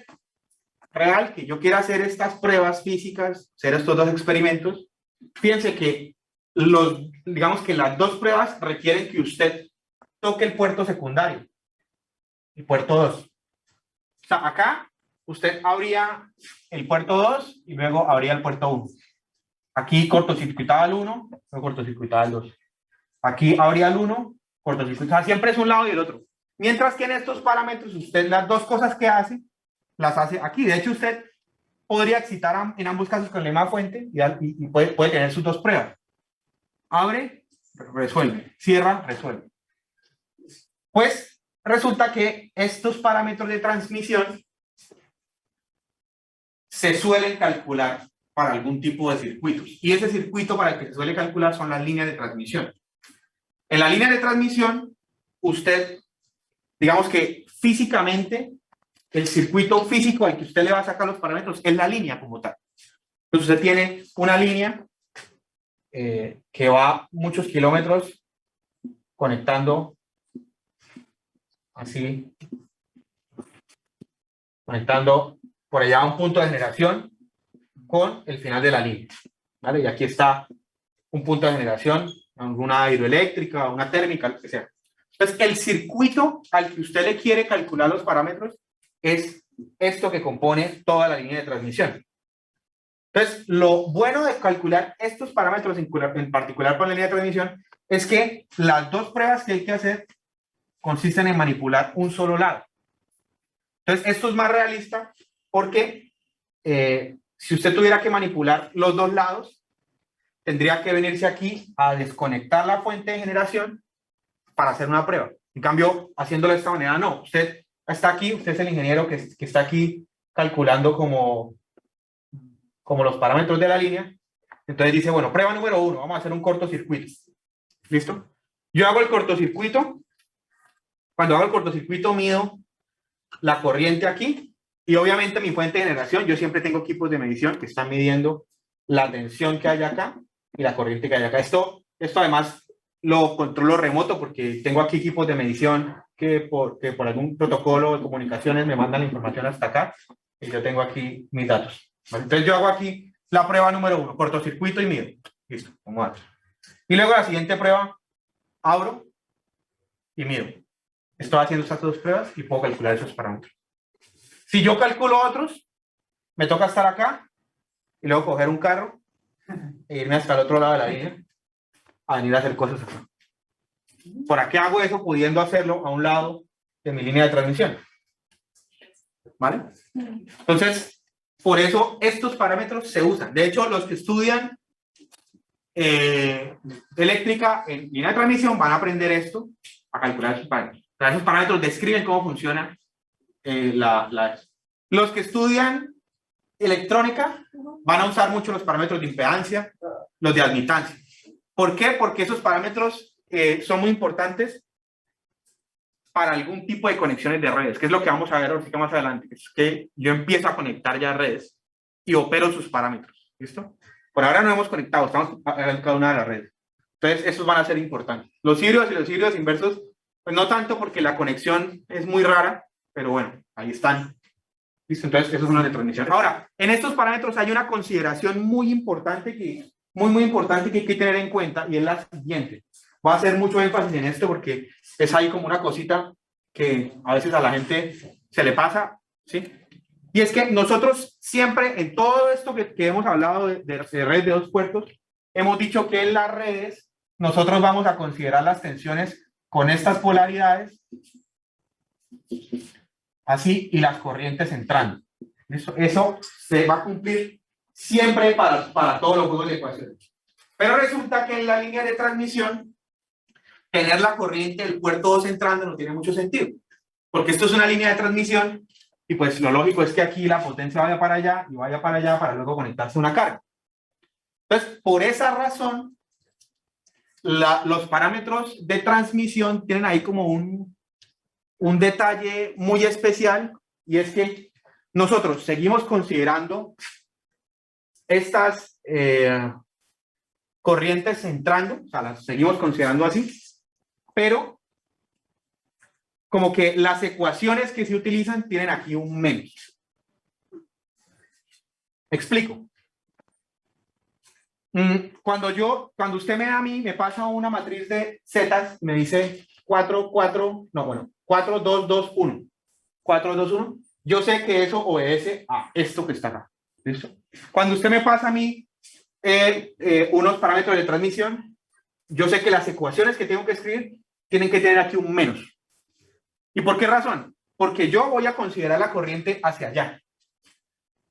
real que yo quiera hacer estas pruebas físicas, hacer estos dos experimentos, fíjense que digamos que las dos pruebas requieren que usted toque el puerto secundario, el puerto 2. O sea, acá usted abría el puerto 2 y luego abría el puerto 1. Aquí cortocircuitaba el 1, luego cortocircuitaba el 2. Aquí abría el 1, cortocircuitaba, siempre es un lado y el otro. Mientras que en estos parámetros usted las dos cosas que hace, las hace aquí. De hecho, usted podría excitar en ambos casos con la misma fuente y puede tener sus dos pruebas. Abre, resuelve. Cierra, resuelve. Pues resulta que estos parámetros de transmisión se suelen calcular para algún tipo de circuitos. Y ese circuito para el que se suele calcular son las líneas de transmisión. En la línea de transmisión, usted, digamos que físicamente, el circuito físico al que usted le va a sacar los parámetros es la línea como tal. Entonces usted tiene una línea que va muchos kilómetros conectando así, conectando por allá un punto de generación con el final de la línea, ¿vale? Y aquí está un punto de generación, alguna hidroeléctrica, una térmica, lo que sea. Entonces, el circuito al que usted le quiere calcular los parámetros es esto que compone toda la línea de transmisión. Entonces, lo bueno de calcular estos parámetros, en particular con la línea de transmisión, es que las dos pruebas que hay que hacer consisten en manipular un solo lado. Entonces, esto es más realista porque si usted tuviera que manipular los dos lados, tendría que venirse aquí a desconectar la fuente de generación para hacer una prueba. En cambio, haciéndolo de esta manera, no. Usted está aquí, usted es el ingeniero que está aquí calculando como los parámetros de la línea. Entonces dice, bueno, prueba número 1, vamos a hacer un cortocircuito. ¿Listo? Yo hago el cortocircuito. Cuando hago el cortocircuito mido la corriente aquí y obviamente mi fuente de generación, yo siempre tengo equipos de medición que están midiendo la tensión que hay acá y la corriente que hay acá. Esto además lo controlo remoto porque tengo aquí equipos de medición que por algún protocolo de comunicaciones me mandan la información hasta acá y yo tengo aquí mis datos. ¿Vale? Entonces yo hago aquí la prueba número 1, cortocircuito y mido. Listo, vamos a ver. Y luego la siguiente prueba, abro y mido. Estoy haciendo estas dos pruebas y puedo calcular esos parámetros. Si yo calculo otros, me toca estar acá y luego coger un carro e irme hasta el otro lado de la línea a venir a hacer cosas acá. ¿Por qué hago eso pudiendo hacerlo a un lado de mi línea de transmisión? ¿Vale? Entonces, por eso estos parámetros se usan. De hecho, los que estudian eléctrica en línea de transmisión van a aprender esto, a calcular esos parámetros. Esos parámetros describen cómo funciona Los que estudian electrónica van a usar mucho los parámetros de impedancia, los de admitancia. ¿Por qué? Porque esos parámetros son muy importantes para algún tipo de conexiones de redes, que es lo que vamos a ver ahorita más adelante, que es que yo empiezo a conectar ya redes y opero sus parámetros. ¿Listo? Por ahora no hemos conectado, estamos en cada una de las redes. Entonces, esos van a ser importantes. Los híbridos y los híbridos inversos, pues no tanto porque la conexión es muy rara, pero bueno, ahí están. ¿Listo? Entonces, eso es una de transmisión. Ahora, en estos parámetros hay una consideración muy importante que hay que tener en cuenta y es la siguiente. Voy a hacer mucho énfasis en esto porque es ahí como una cosita que a veces a la gente se le pasa, ¿sí? Y es que nosotros siempre, en todo esto que hemos hablado de redes de dos puertos, hemos dicho que en las redes nosotros vamos a considerar las tensiones con estas polaridades, así, y las corrientes entrando. Eso se va a cumplir siempre para todos los juegos de ecuaciones. Pero resulta que en la línea de transmisión, tener la corriente del puerto 2 entrando no tiene mucho sentido. Porque esto es una línea de transmisión y pues lo lógico es que aquí la potencia vaya para allá y vaya para allá para luego conectarse a una carga. Entonces, por esa razón, los parámetros de transmisión tienen ahí como un detalle muy especial y es que nosotros seguimos considerando estas corrientes entrando, o sea, las seguimos considerando así, pero como que las ecuaciones que se utilizan tienen aquí un menos. Explico. Cuando usted me da a mí, me pasa una matriz de zetas, me dice 4, 4, no, bueno, 4, 2, 2, 1. 4, 2, 1. Yo sé que eso obedece a esto que está acá. ¿Listo? Cuando usted me pasa a mí unos parámetros de transmisión, yo sé que las ecuaciones que tengo que escribir tienen que tener aquí un menos. ¿Y por qué razón? Porque yo voy a considerar la corriente hacia allá.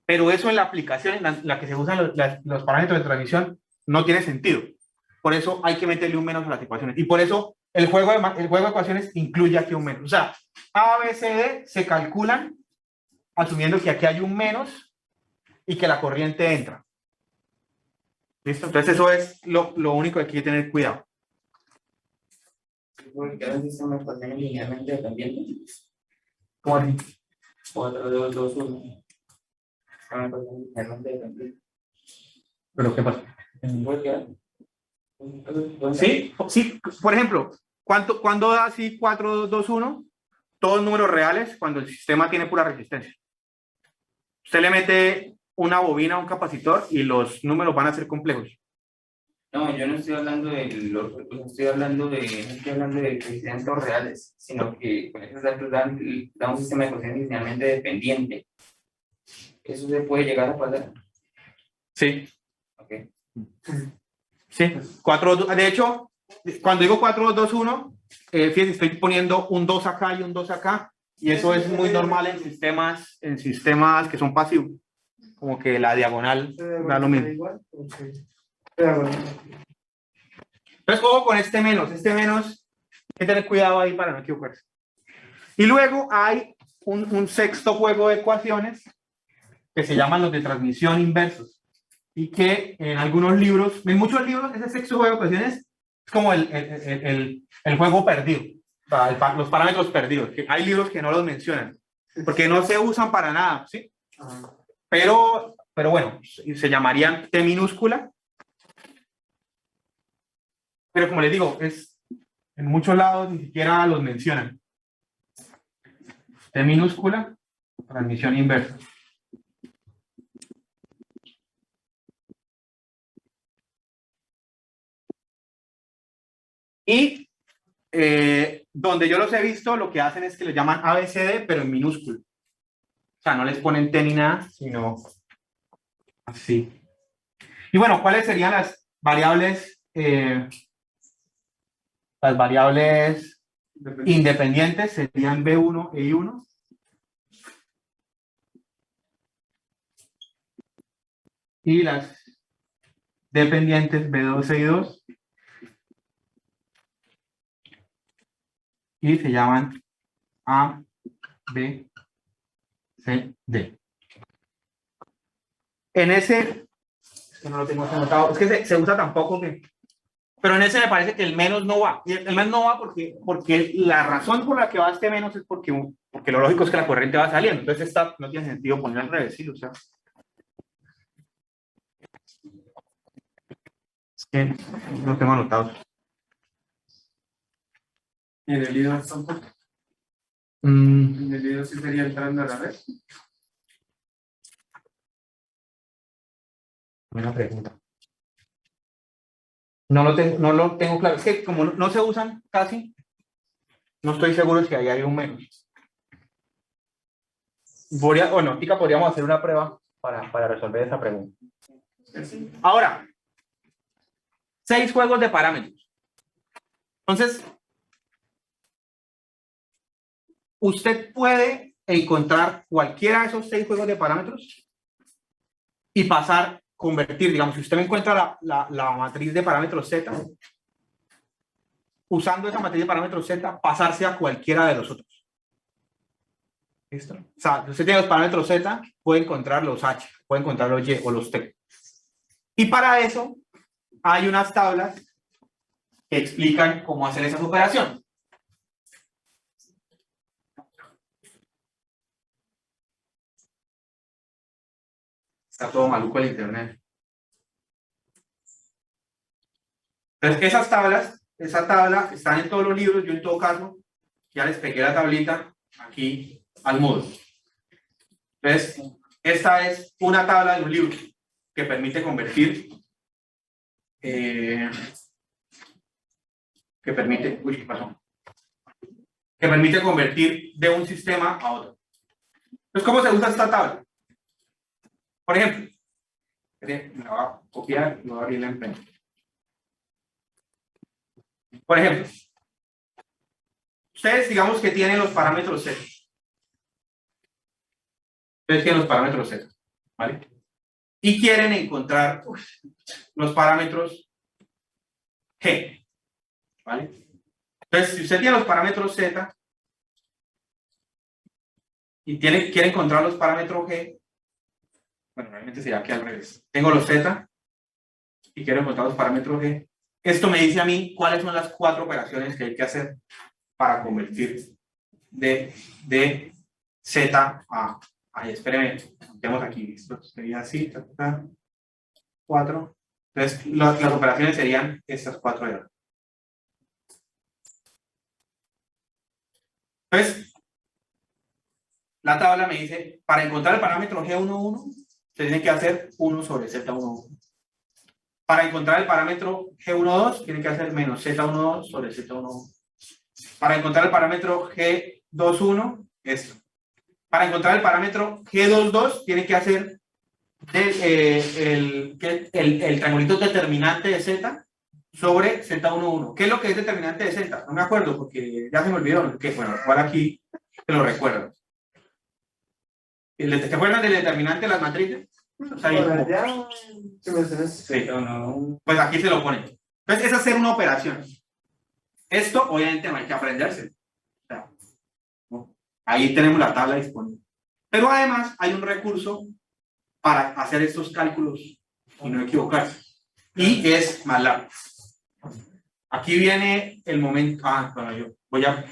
Pero eso en la aplicación en la que se usan los parámetros de transmisión no tiene sentido. Por eso hay que meterle un menos a las ecuaciones. Y por eso el juego de ecuaciones incluye aquí un menos. O sea, A, B, C, D se calculan asumiendo que aquí hay un menos y que la corriente entra. ¿Listo? Entonces eso es lo único que hay que tener cuidado. Porque a veces son ecuaciones linealmente dependientes. ¿Cómo así? 4, 2, 2, 1. Son ecuaciones linealmente dependientes. ¿Pero qué pasa? Porque Sí, sí, por ejemplo, ¿cuándo da así 4, 2, 1? Todos números reales cuando el sistema tiene pura resistencia. Usted le mete una bobina a un capacitor y los números van a ser complejos. No, yo no estoy hablando no estoy hablando de que sean datos reales, sino que con esos datos da un sistema de ecuaciones linealmente dependiente. ¿Eso se puede llegar a pasar? Sí. Ok. Sí. 4, de hecho, cuando digo 4, 2, 2, 1, fíjense, estoy poniendo un 2 acá y un 2 acá, y eso es muy normal en sistemas que son pasivos. Como que la diagonal da lo mismo. Entonces, ojo con este menos. Este menos, hay que tener cuidado ahí para no equivocarse. Y luego hay un sexto juego de ecuaciones que se llaman los de transmisión inversos. Y que en algunos libros, en muchos libros, ese sexto juego de ecuaciones es como el juego perdido. O sea, los parámetros perdidos. Que hay libros que no los mencionan. Porque no se usan para nada, ¿sí? Pero bueno, se llamarían T minúscula. Pero como les digo, en muchos lados ni siquiera los mencionan. T minúscula, transmisión inversa. Y donde yo los he visto, lo que hacen es que le llaman ABCD, pero en minúscula. O sea, no les ponen T ni nada, sino así. Y bueno, ¿cuáles serían las variables independientes? Serían B1 e I1. Y las dependientes B2 e I2. Y se llaman A, B, C, D. En ese, es que no lo tengo anotado, es que se usa tan poco que... Pero en ese me parece que el menos no va. Y el menos no va porque la razón por la que va este menos es porque lo lógico es que la corriente va saliendo. Entonces no tiene sentido poner al revés, ¿sí? O sea, es que no tengo anotado. ¿Y en el IDO tampoco? ¿En el IDO sí sería entrando a la red? Buena pregunta. No lo tengo claro. Es que como no se usan casi, no estoy seguro si ahí hay un menos. Bueno, Tica, podríamos hacer una prueba para resolver esa pregunta. Ahora, 6 juegos de parámetros. Entonces, usted puede encontrar cualquiera de esos 6 juegos de parámetros y convertir, digamos, si usted me encuentra la matriz de parámetros Z, usando esa matriz de parámetros Z, pasarse a cualquiera de los otros. ¿Listo? O sea, si usted tiene los parámetros Z, puede encontrar los H, puede encontrar los Y o los T. Y para eso, hay unas tablas que explican cómo hacer esas operaciones. Está todo maluco el internet. Entonces, esa tabla están en todos los libros. Yo en todo caso ya les pegué la tablita aquí al Moodle. Entonces, esta es una tabla de un libro que permite convertir ¿qué pasó? Que permite convertir de un sistema a otro. Entonces, ¿cómo se usa esta tabla? Por ejemplo, me la voy a copiar y voy a abrirla en Paint. Por ejemplo, ustedes digamos que tienen los parámetros Z. Ustedes tienen los parámetros Z, ¿vale? Y quieren encontrar los parámetros G, ¿vale? Entonces, si usted tiene los parámetros Z y quiere encontrar los parámetros G, bueno, realmente sería aquí al revés. Tengo los Z y quiero encontrar los parámetros G. Esto me dice a mí cuáles son las 4 operaciones que hay que hacer para convertir de Z a... Ahí, espérenme, tenemos aquí, esto sería así, 4. Entonces, las operaciones serían estas 4 de acá. Entonces, la tabla me dice, para encontrar el parámetro G11, se tiene que hacer 1 sobre Z11. Para encontrar el parámetro G12, tiene que hacer menos Z12 sobre Z11. Para encontrar el parámetro G21, esto. Para encontrar el parámetro G22, tiene que hacer el triangulito determinante de Z sobre Z11. ¿Qué es lo que es determinante de Z? No me acuerdo porque ya se me olvidó. Bueno, igual aquí te lo recuerdo. ¿Te acuerdas del determinante de las matrices? O sea, sí, pues aquí se lo ponen. Entonces, es hacer una operación. Esto, obviamente, no hay que aprenderse. O sea, ¿no? Ahí tenemos la tabla disponible. Pero además, hay un recurso para hacer estos cálculos y no equivocarse. Y es MATLAB. Aquí viene el momento. Bueno, yo voy a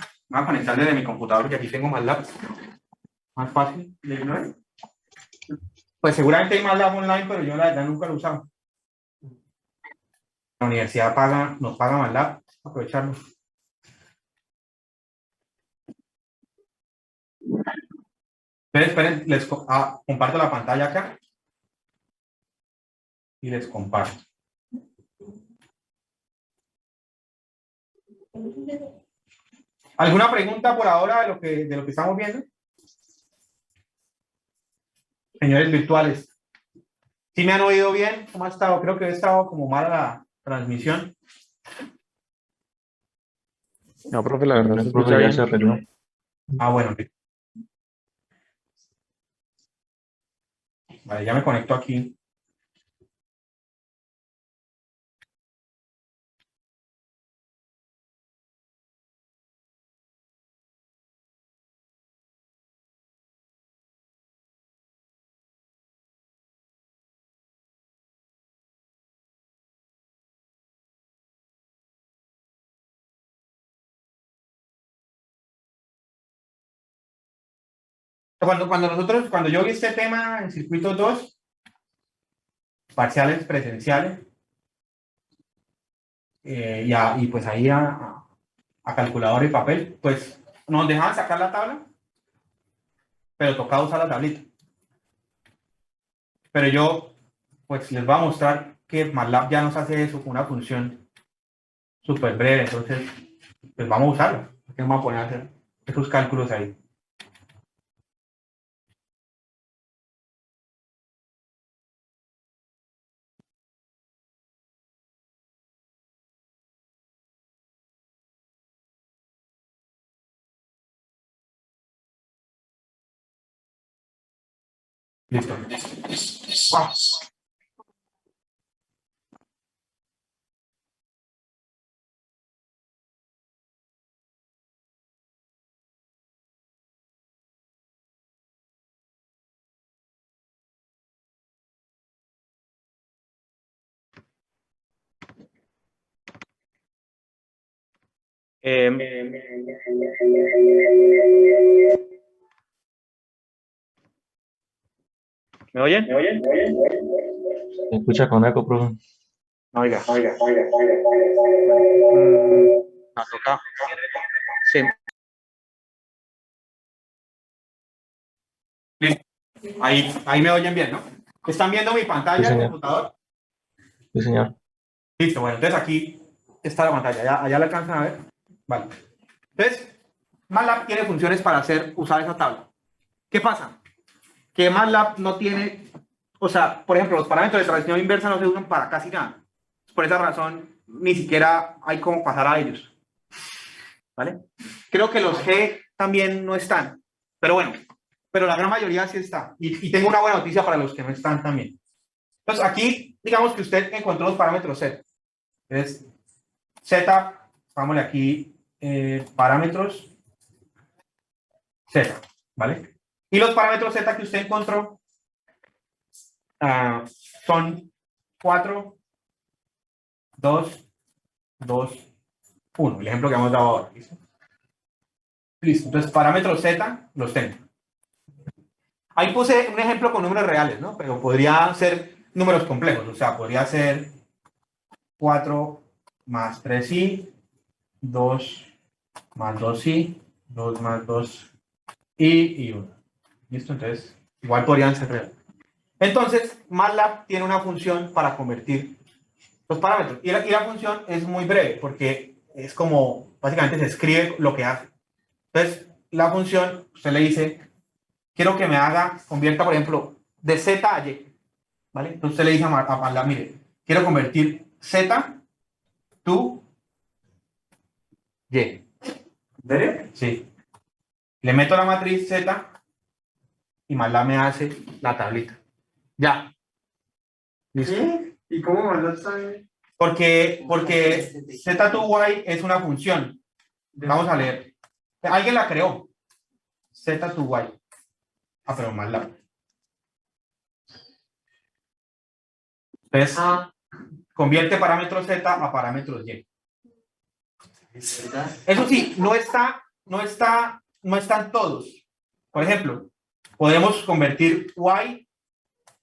conectar desde mi computador porque aquí tengo MATLAB. Más fácil de ignorar. Pues seguramente hay MATLAB online, pero yo la verdad nunca lo he usado. La universidad nos paga MATLAB, aprovecharlo. Esperen, les comparto la pantalla acá. Y les comparto. ¿Alguna pregunta por ahora de lo que estamos viendo? Señores virtuales. ¿Sí me han oído bien? ¿Cómo ha estado? Creo que he estado como mala la transmisión. No, profe, la verdad se escucha bien. Se arregló. Bueno. Vale, ya me conecto aquí. Cuando yo vi este tema en circuito 2, parciales presenciales, y pues ahí a calculadora y papel, pues nos dejaban sacar la tabla, pero tocaba usar la tablita. Pero yo, pues les voy a mostrar que MATLAB ya nos hace eso con una función súper breve, entonces, pues vamos a usarlo. Vamos a poner a hacer esos cálculos ahí. Listo. Wow. ¿Me oyen? Se escucha con eco, profe. Oiga. Toca. Sí. Listo. Ahí me oyen bien, ¿no? ¿Están viendo mi pantalla del computador? Sí, señor. Listo, bueno, entonces aquí está la pantalla, allá la alcanzan a ver. Vale. Entonces, MATLAB tiene funciones para usar esa tabla. ¿Qué pasa? Que MATLAB no tiene, o sea, por ejemplo, los parámetros de transición inversa no se usan para casi nada. Por esa razón, ni siquiera hay cómo pasar a ellos. ¿Vale? Creo que los G también no están, pero bueno, pero la gran mayoría sí está. Y tengo una buena noticia para los que no están también. Entonces, aquí, digamos que usted encontró los parámetros Z. Entonces, Z, pongámosle aquí parámetros Z, ¿vale? Y los parámetros Z que usted encontró son 4, 2, 2, 1. El ejemplo que hemos dado ahora. ¿Listo? Listo. Entonces, parámetros Z los tengo. Ahí puse un ejemplo con números reales, ¿no? Pero podría ser números complejos. O sea, podría ser 4 más 3i, 2 más 2i, 2 más 2i y 1. ¿Listo? Entonces, igual podrían ser reales. Entonces, MATLAB tiene una función para convertir los parámetros. Y la función es muy breve, porque es como, básicamente se escribe lo que hace. Entonces, la función, usted le dice, quiero que me convierta, por ejemplo, de Z a Y. ¿Vale? Entonces usted le dice a MATLAB, mire, quiero convertir Z to Y. ¿En serio? Sí. Le meto la matriz Z y MATLAB me hace la tablita. Ya. ¿Listo? ¿Sí? ¿Y cómo MATLAB sabe? Porque Z to Y es una función. Vamos a leer. Alguien la creó. Z to Y. Ah, pero MATLAB. Entonces, convierte parámetros Z a parámetros Y. Eso sí, no están todos. Por ejemplo, podemos convertir Y, o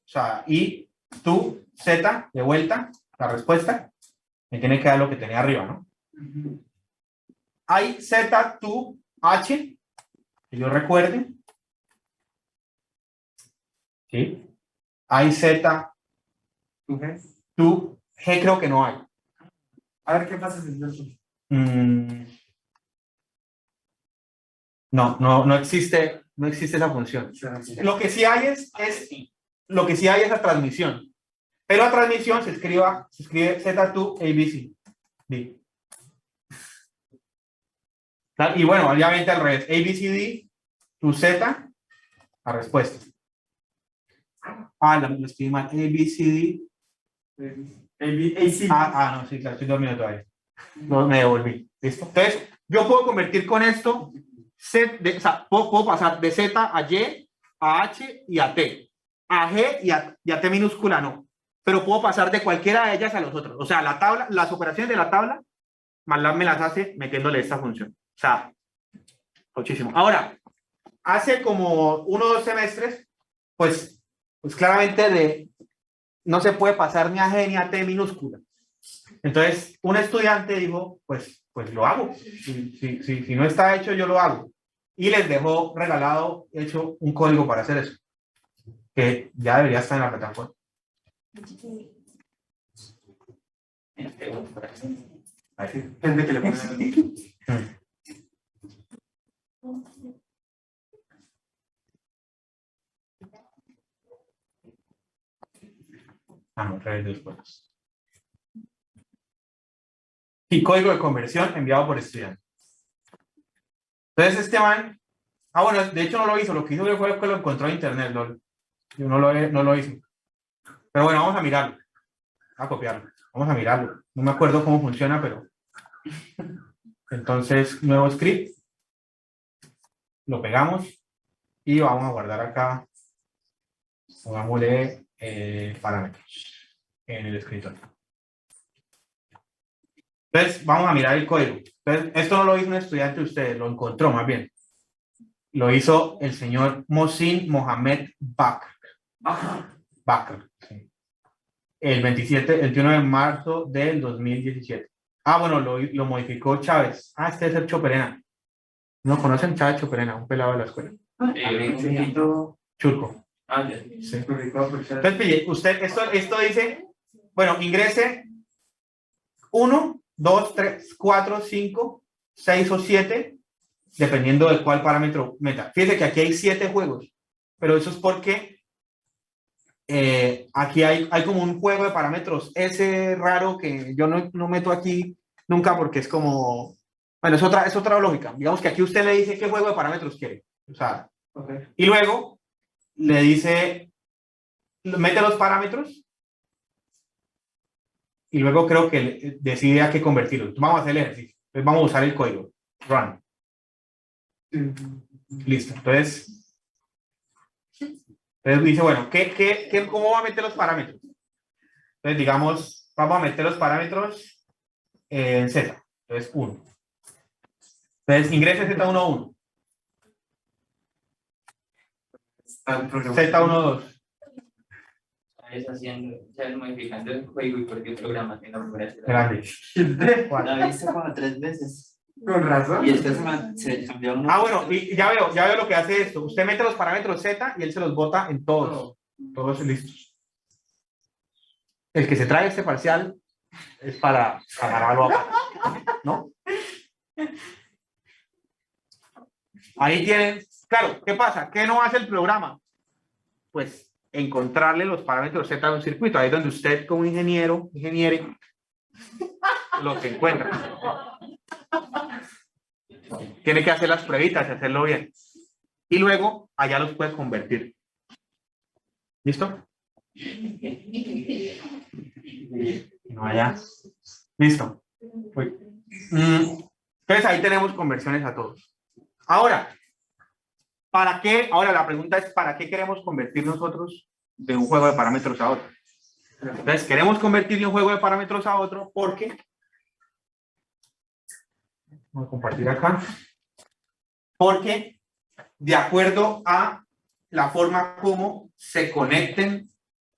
sea, Y, to, Z, de vuelta, la respuesta. Me tiene que dar lo que tenía arriba, ¿no? Hay Z, to, H, que yo recuerde. ¿Sí? Hay Z, ¿Tú qué? to, G creo que no hay. A ver qué pasa si yo soy. No existe esa función. Lo que sí hay es la transmisión. Pero la transmisión se escribe Z2 ABC. Y bueno, obviamente al revés. ABCD, tu Z, la respuesta. Lo escribí mal. ABCD. No, sí, claro, estoy dormido todavía. No, me devolví. ¿Listo? Entonces, yo puedo convertir con esto, o sea, puedo pasar de Z a Y, a H y a T. A G y a T minúscula no. Pero puedo pasar de cualquiera de ellas a los otros. O sea, las operaciones de la tabla, MATLAB me las hace metiéndole esta función. O sea, muchísimo. Ahora, hace como 1 o 2 semestres, pues claramente no se puede pasar ni a G ni a T minúscula. Entonces, un estudiante dijo, pues lo hago. Si no está hecho, yo lo hago. Y les dejó regalado, hecho, un código para hacer eso. Que ya debería estar en la plataforma. Gente que le pone. Redes después. Y código de conversión enviado por estudiante. Entonces este man, bueno, de hecho no lo hizo, lo que hizo fue que lo encontró en internet, yo no lo hizo. Pero bueno, vamos a mirarlo, a copiarlo, vamos a mirarlo. No me acuerdo cómo funciona, pero... Entonces, nuevo script, lo pegamos y vamos a guardar acá, pongámosle parámetros en el escritorio. Entonces, vamos a mirar el código. Entonces, esto no lo hizo un estudiante de ustedes, lo encontró más bien. Lo hizo el señor Mohsin Mohamed Bakr. Sí. El 21 de marzo del 2017. Bueno, lo modificó Chávez. Este es el Choperena. ¿No conocen Chávez Choperena? Un pelado de la escuela. Churco. Sí. Entonces, pille, usted, esto dice, bueno, ingrese 1, 2, 3, 4, 5, 6 o 7, dependiendo de cuál parámetro meta. Fíjense que aquí hay 7 juegos, pero eso es porque aquí hay como un juego de parámetros ese raro que yo no meto aquí nunca porque es como, bueno, es otra lógica. Digamos que aquí usted le dice qué juego de parámetros quiere. O sea, y luego le dice, mete los parámetros y luego creo que decide a qué convertirlos. Vamos a hacer el ejercicio. Entonces vamos a usar el código. Run. Listo. Entonces dice, bueno, ¿cómo va a meter los parámetros? Entonces, digamos, vamos a meter los parámetros en Z. Entonces, 1. Entonces, ingrese Z11. Z12. ¿Sabes modificando el juego y por qué programa que no fuera Grande. La he visto como 3 veces. Con razón. Y después se cambió uno. Ah, bueno, y ya veo lo que hace esto. Usted mete los parámetros Z y él se los bota en todos. Todos listos. El que se trae este parcial es para agarrarlo acá, ¿no? Ahí tienen, claro, ¿qué pasa? ¿Qué no hace el programa? Pues encontrarle los parámetros Z de un circuito. Ahí es donde usted como ingeniero, los encuentra. Tiene que hacer las pruebitas y hacerlo bien. Y luego allá los puede convertir. ¿Listo? No allá. Listo. Uy. Entonces ahí tenemos conversiones a todos. Ahora, ¿para qué? Ahora la pregunta es, ¿para qué queremos convertir nosotros de un juego de parámetros a otro? Entonces, queremos convertir de un juego de parámetros a otro porque... Vamos a compartir acá. Porque de acuerdo a la forma como se conecten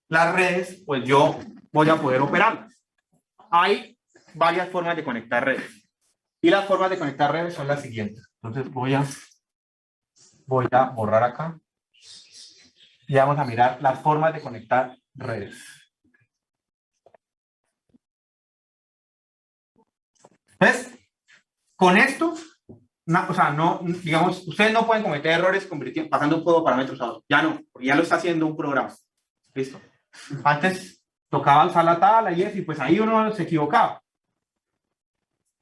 las redes, pues yo voy a poder operarlas. Hay varias formas de conectar redes. Y las formas de conectar redes son las siguientes. Entonces voy a borrar acá. Y vamos a mirar las formas de conectar redes. Entonces, con esto, no, o sea, no, digamos, ustedes no pueden cometer errores pasando un juego de parámetros a otro. Ya no, porque ya lo está haciendo un programa. ¿Listo? Antes tocaba usar la tabla y eso, y pues ahí uno se equivocaba.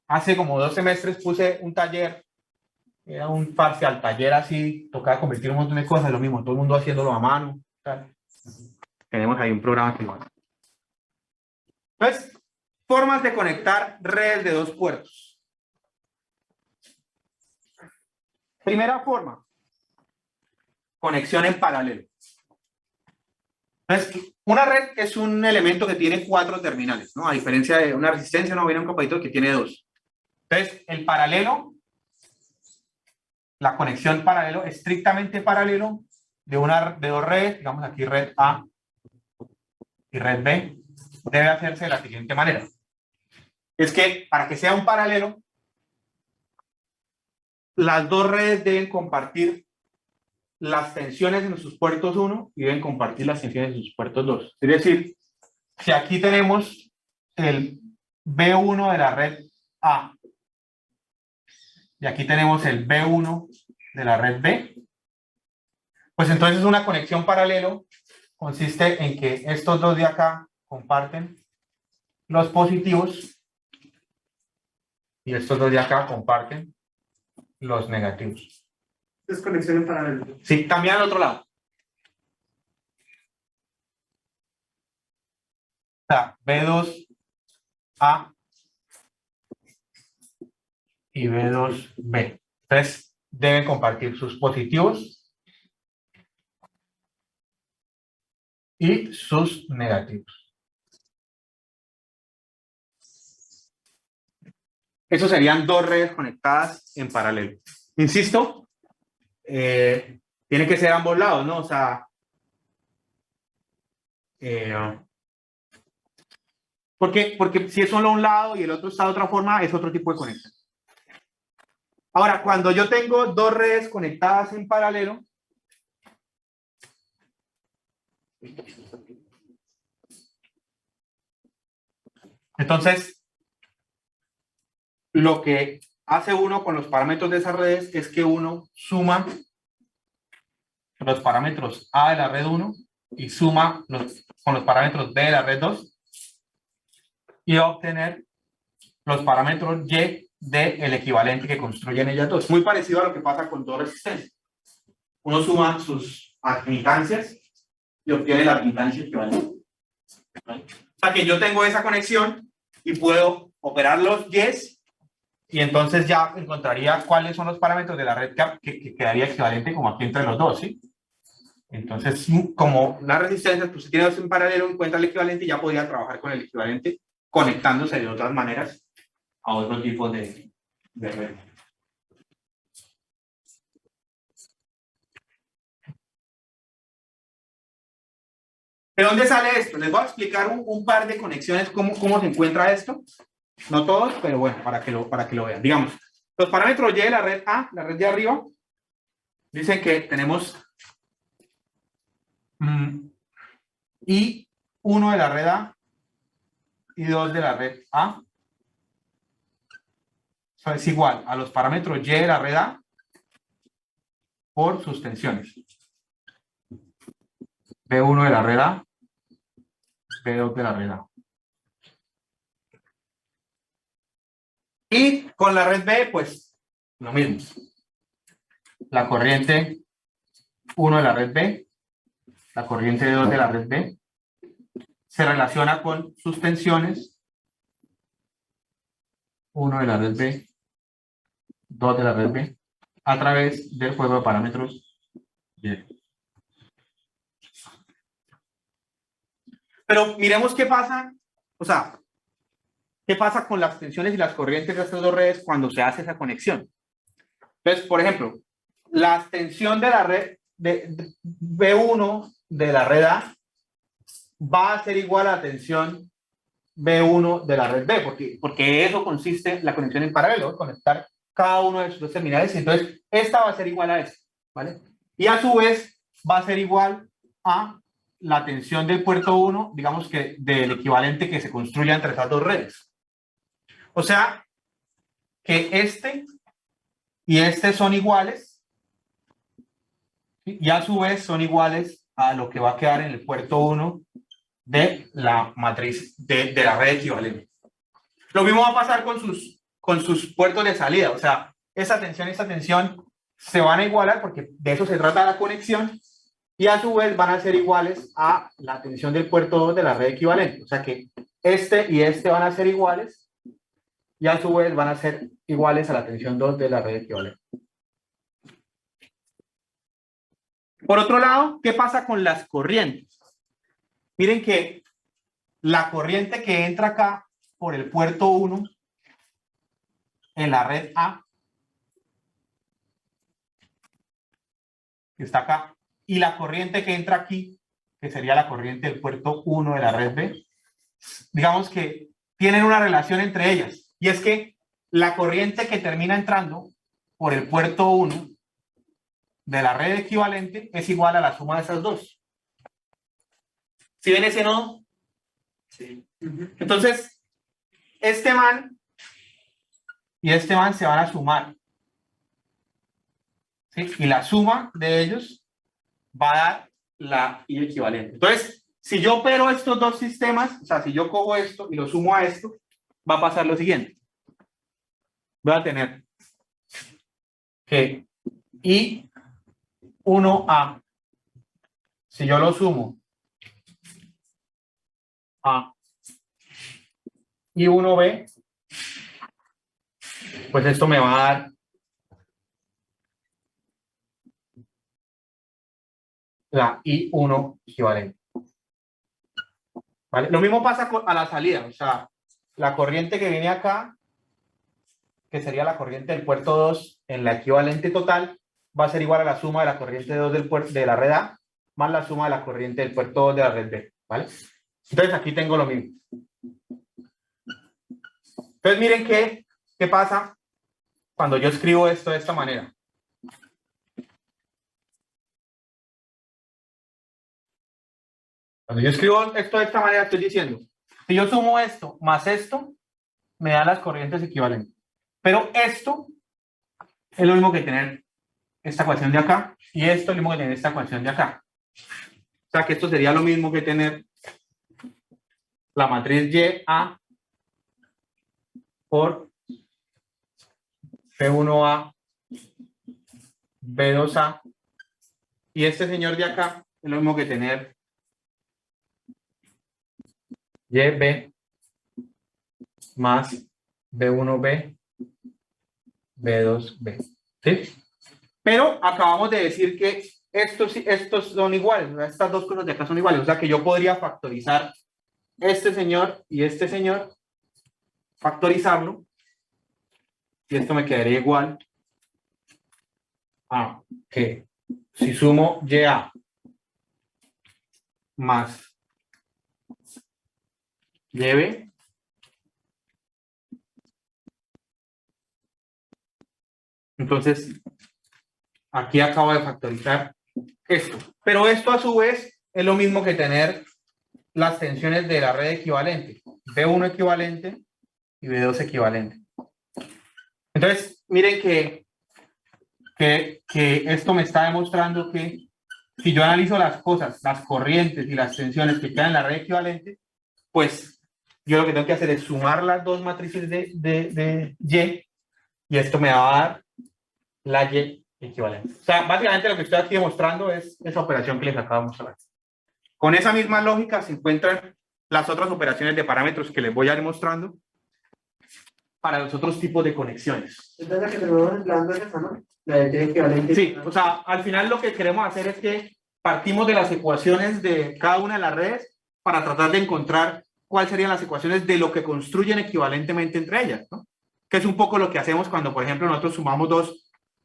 Hace como 2 semestres puse un taller, era un parcial taller así, tocaba convertir un montón de cosas, lo mismo, todo el mundo haciéndolo a mano. ¿Tal? Tenemos ahí un programa que lo hace. Entonces, formas de conectar redes de 2 puertos. Primera forma, conexión en paralelo. Entonces, una red es un elemento que tiene 4 terminales, ¿no? A diferencia de una resistencia, no viene un capacitor que tiene 2. Entonces, el paralelo, la conexión paralelo, estrictamente paralelo de 2 redes, digamos aquí red A y red B, debe hacerse de la siguiente manera. Es que para que sea un paralelo, las 2 redes deben compartir las tensiones en sus puertos 1 y deben compartir las tensiones en sus puertos 2. Es decir, si aquí tenemos el B1 de la red A y aquí tenemos el B1 de la red B, pues entonces una conexión paralelo consiste en que estos 2 de acá comparten los positivos y estos 2 de acá comparten los negativos. Es conexión en paralelo. Sí, también al otro lado. O sea, B2A y B2B. Entonces, deben compartir sus positivos y sus negativos. Esos serían 2 redes conectadas en paralelo. Insisto, tiene que ser a ambos lados, ¿no? O sea, porque si es solo un lado y el otro está de otra forma, es otro tipo de conexión. Ahora, cuando yo tengo 2 redes conectadas en paralelo, entonces, lo que hace uno con los parámetros de esas redes es que uno suma los parámetros A de la red 1 y suma con los parámetros B de la red 2 y va a obtener los parámetros Y del equivalente que construyen ellas dos. Muy parecido a lo que pasa con 2 resistencias. Uno suma sus admitancias y obtiene la admitancia equivalente. ¿Vale? O sea que yo tengo esa conexión y puedo operar los Ys y entonces ya encontraría cuáles son los parámetros de la red que quedaría equivalente como aquí entre los dos, ¿sí? Entonces, como la resistencia, pues si tiene 2 en paralelo, encuentra el equivalente y ya podría trabajar con el equivalente conectándose de otras maneras a otro tipo de red. ¿De dónde sale esto? Les voy a explicar un par de conexiones, cómo se encuentra esto. No todos, pero bueno, para que lo vean. Digamos, Los parámetros Y de la red A, la red de arriba, dicen que tenemos I1 de la red A y 2 de la red A. Eso es igual a los parámetros Y de la red A por sus tensiones. B1 de la red A, B2 de la red A. Y con la red B, pues, lo mismo. La corriente 1 de la red B, la corriente 2 de la red B, se relaciona con sus tensiones 1 de la red B, 2 de la red B, a través del juego de parámetros Y. Pero miremos qué pasa, o sea, qué pasa con las tensiones y las corrientes de estas dos redes cuando se hace esa conexión. Entonces, por ejemplo, la tensión de la red de B1 de la red A va a ser igual a la tensión B1 de la red B, porque eso consiste en la conexión en paralelo, conectar cada uno de sus dos terminales, y entonces esta va a ser igual a esta, ¿vale? Y a su vez va a ser igual a la tensión del puerto 1, digamos que del equivalente que se construya entre esas dos redes. O sea, que este y este son iguales, ¿sí? Y a su vez son iguales a lo que va a quedar en el puerto 1 de la matriz de la red equivalente. Lo mismo va a pasar con sus puertos de salida, o sea, esa tensión se van a igualar porque de eso se trata la conexión, y a su vez van a ser iguales a la tensión del puerto 2 de la red equivalente, o sea que este y este van a ser iguales, y a su vez van a ser iguales a la tensión 2 de la red equivalente. Por otro lado, ¿qué pasa con las corrientes? Miren que la corriente que entra acá por el puerto 1 en la red A, que está acá, y la corriente que entra aquí, que sería la corriente del puerto 1 de la red B, digamos que tienen una relación entre ellas, y es que la corriente que termina entrando por el puerto 1 de la red equivalente es igual a la suma de esas dos. ¿Sí ven ese nodo? Sí. Entonces, este man y este man se van a sumar, ¿sí? Y la suma de ellos va a dar la I equivalente. Entonces, si yo opero estos dos sistemas, o sea, si yo cojo esto y lo sumo a esto, va a pasar lo siguiente. Voy a tener que I1A, si yo lo sumo a I1B, pues esto me va a dar la I1 equivalente. ¿Vale? Lo mismo pasa a la salida, o sea, la corriente que viene acá, que sería la corriente del puerto 2 en la equivalente total, va a ser igual a la suma de la corriente 2 del puerto, de la red A más la suma de la corriente del puerto 2 de la red B, ¿vale? Entonces aquí tengo lo mismo. Entonces miren qué pasa cuando yo escribo esto de esta manera. Cuando yo escribo esto de esta manera, estoy diciendo, si yo sumo esto más esto, me da las corrientes equivalentes. Pero esto es lo mismo que tener esta ecuación de acá, y esto es lo mismo que tener esta ecuación de acá. O sea que esto sería lo mismo que tener la matriz YA por P1A, B2A, y este señor de acá es lo mismo que tener YB más B1B, B2B. ¿Sí? Pero acabamos de decir que estos son iguales, ¿verdad? Estas dos cosas de acá son iguales, o sea que yo podría factorizar este señor y este señor, factorizarlo, y esto me quedaría igual a que si sumo YA más YB Entonces, aquí acabo de factorizar esto. Pero esto a su vez es lo mismo que tener las tensiones de la red equivalente. B1 equivalente y B2 equivalente. Entonces, miren que esto me está demostrando que si yo analizo las cosas, las corrientes y las tensiones que quedan en la red equivalente, pues yo lo que tengo que hacer es sumar las dos matrices de Y y esto me va a dar la Y equivalente. O sea, básicamente lo que estoy aquí demostrando es esa operación que les acabo de mostrar. Con esa misma lógica se encuentran las otras operaciones de parámetros que les voy a ir mostrando para los otros tipos de conexiones. Entonces, la que tenemos hablando es esa, ¿no? La de Y equivalente. Sí, o sea, al final lo que queremos hacer es que partimos de las ecuaciones de cada una de las redes para tratar de encontrar cuáles serían las ecuaciones de lo que construyen equivalentemente entre ellas, ¿no? Que es un poco lo que hacemos cuando, por ejemplo, nosotros sumamos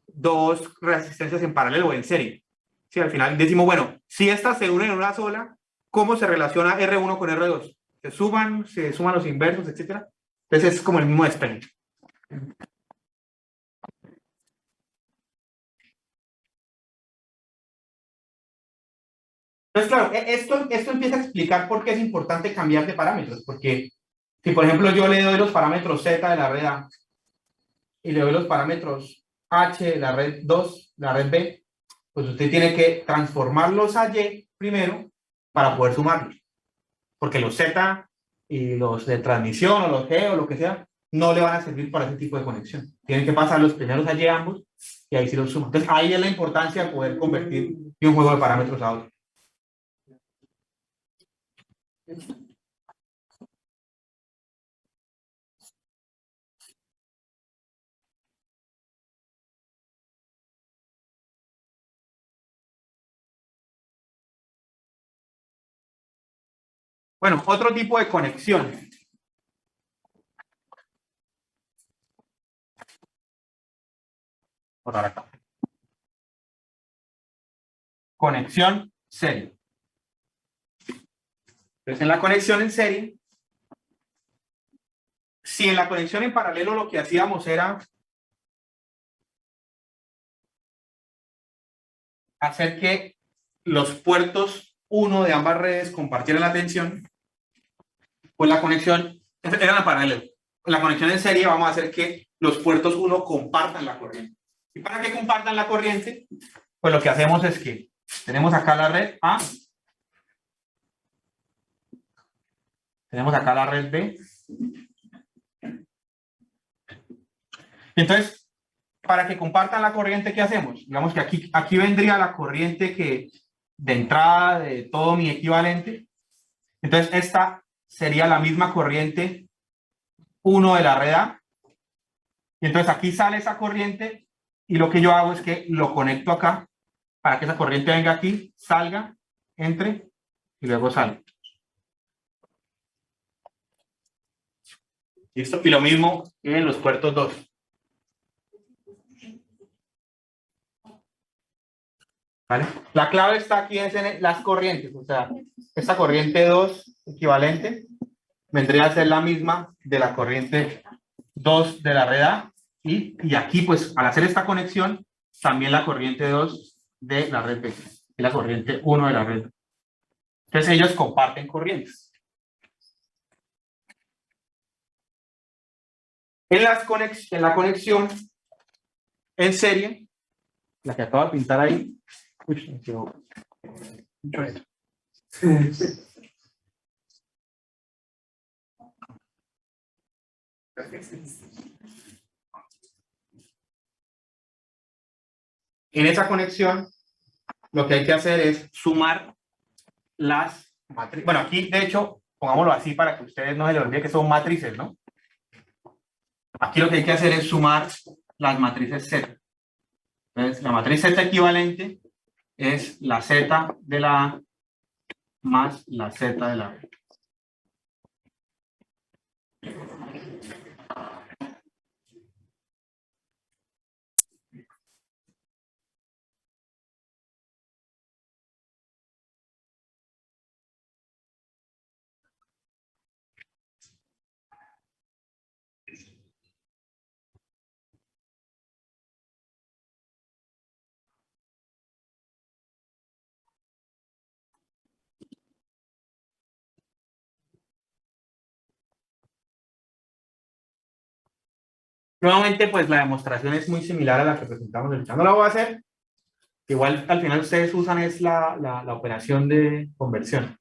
dos resistencias en paralelo o en serie. Sí, al final decimos, bueno, si estas se unen en una sola, ¿cómo se relaciona R1 con R2? Se suman los inversos, etcétera. Entonces es como el mismo despegue. Entonces, claro, esto empieza a explicar por qué es importante cambiar de parámetros, porque si, por ejemplo, yo le doy los parámetros Z de la red A y le doy los parámetros H de la red 2, la red B, pues usted tiene que transformarlos a Y primero para poder sumarlos, porque los Z y los de transmisión o los G o lo que sea, no le van a servir para ese tipo de conexión. Tienen que pasar los primeros a Y ambos y ahí sí los suman. Entonces, ahí es la importancia de poder convertir de un juego de parámetros a otro. Bueno, otro tipo de conexión. Por acá. Conexión serie. Entonces, en la conexión en serie, si en la conexión en paralelo lo que hacíamos era hacer que los puertos 1 de ambas redes compartieran la tensión, pues la conexión era la paralelo. En la conexión en serie vamos a hacer que los puertos 1 compartan la corriente. Y para que compartan la corriente, pues lo que hacemos es que tenemos acá la red A, tenemos acá la red B. Entonces, para que compartan la corriente, ¿qué hacemos? Digamos que aquí vendría la corriente que de entrada de todo mi equivalente. Entonces, esta sería la misma corriente 1 de la red A. Y entonces aquí sale esa corriente y lo que yo hago es que lo conecto acá para que esa corriente venga aquí, salga, entre y luego salga. ¿Listo? Y lo mismo en los puertos 2. ¿Vale? La clave está aquí en las corrientes, o sea, esta corriente 2 equivalente vendría a ser la misma de la corriente 2 de la red A y aquí pues al hacer esta conexión también la corriente 2 de la red B y la corriente 1 de la red B. Entonces ellos comparten corrientes. En la conexión en serie, la que acabo de pintar ahí, en esa conexión lo que hay que hacer es sumar las matrices. Bueno, aquí de hecho, pongámoslo así para que a ustedes no se les olvide que son matrices, ¿no? Aquí lo que hay que hacer es sumar las matrices Z. Entonces, la matriz Z equivalente es la Z de la A más la Z de la B. Nuevamente, pues la demostración es muy similar a la que presentamos ahorita. No la voy a hacer. Igual al final ustedes usan es la operación de conversión.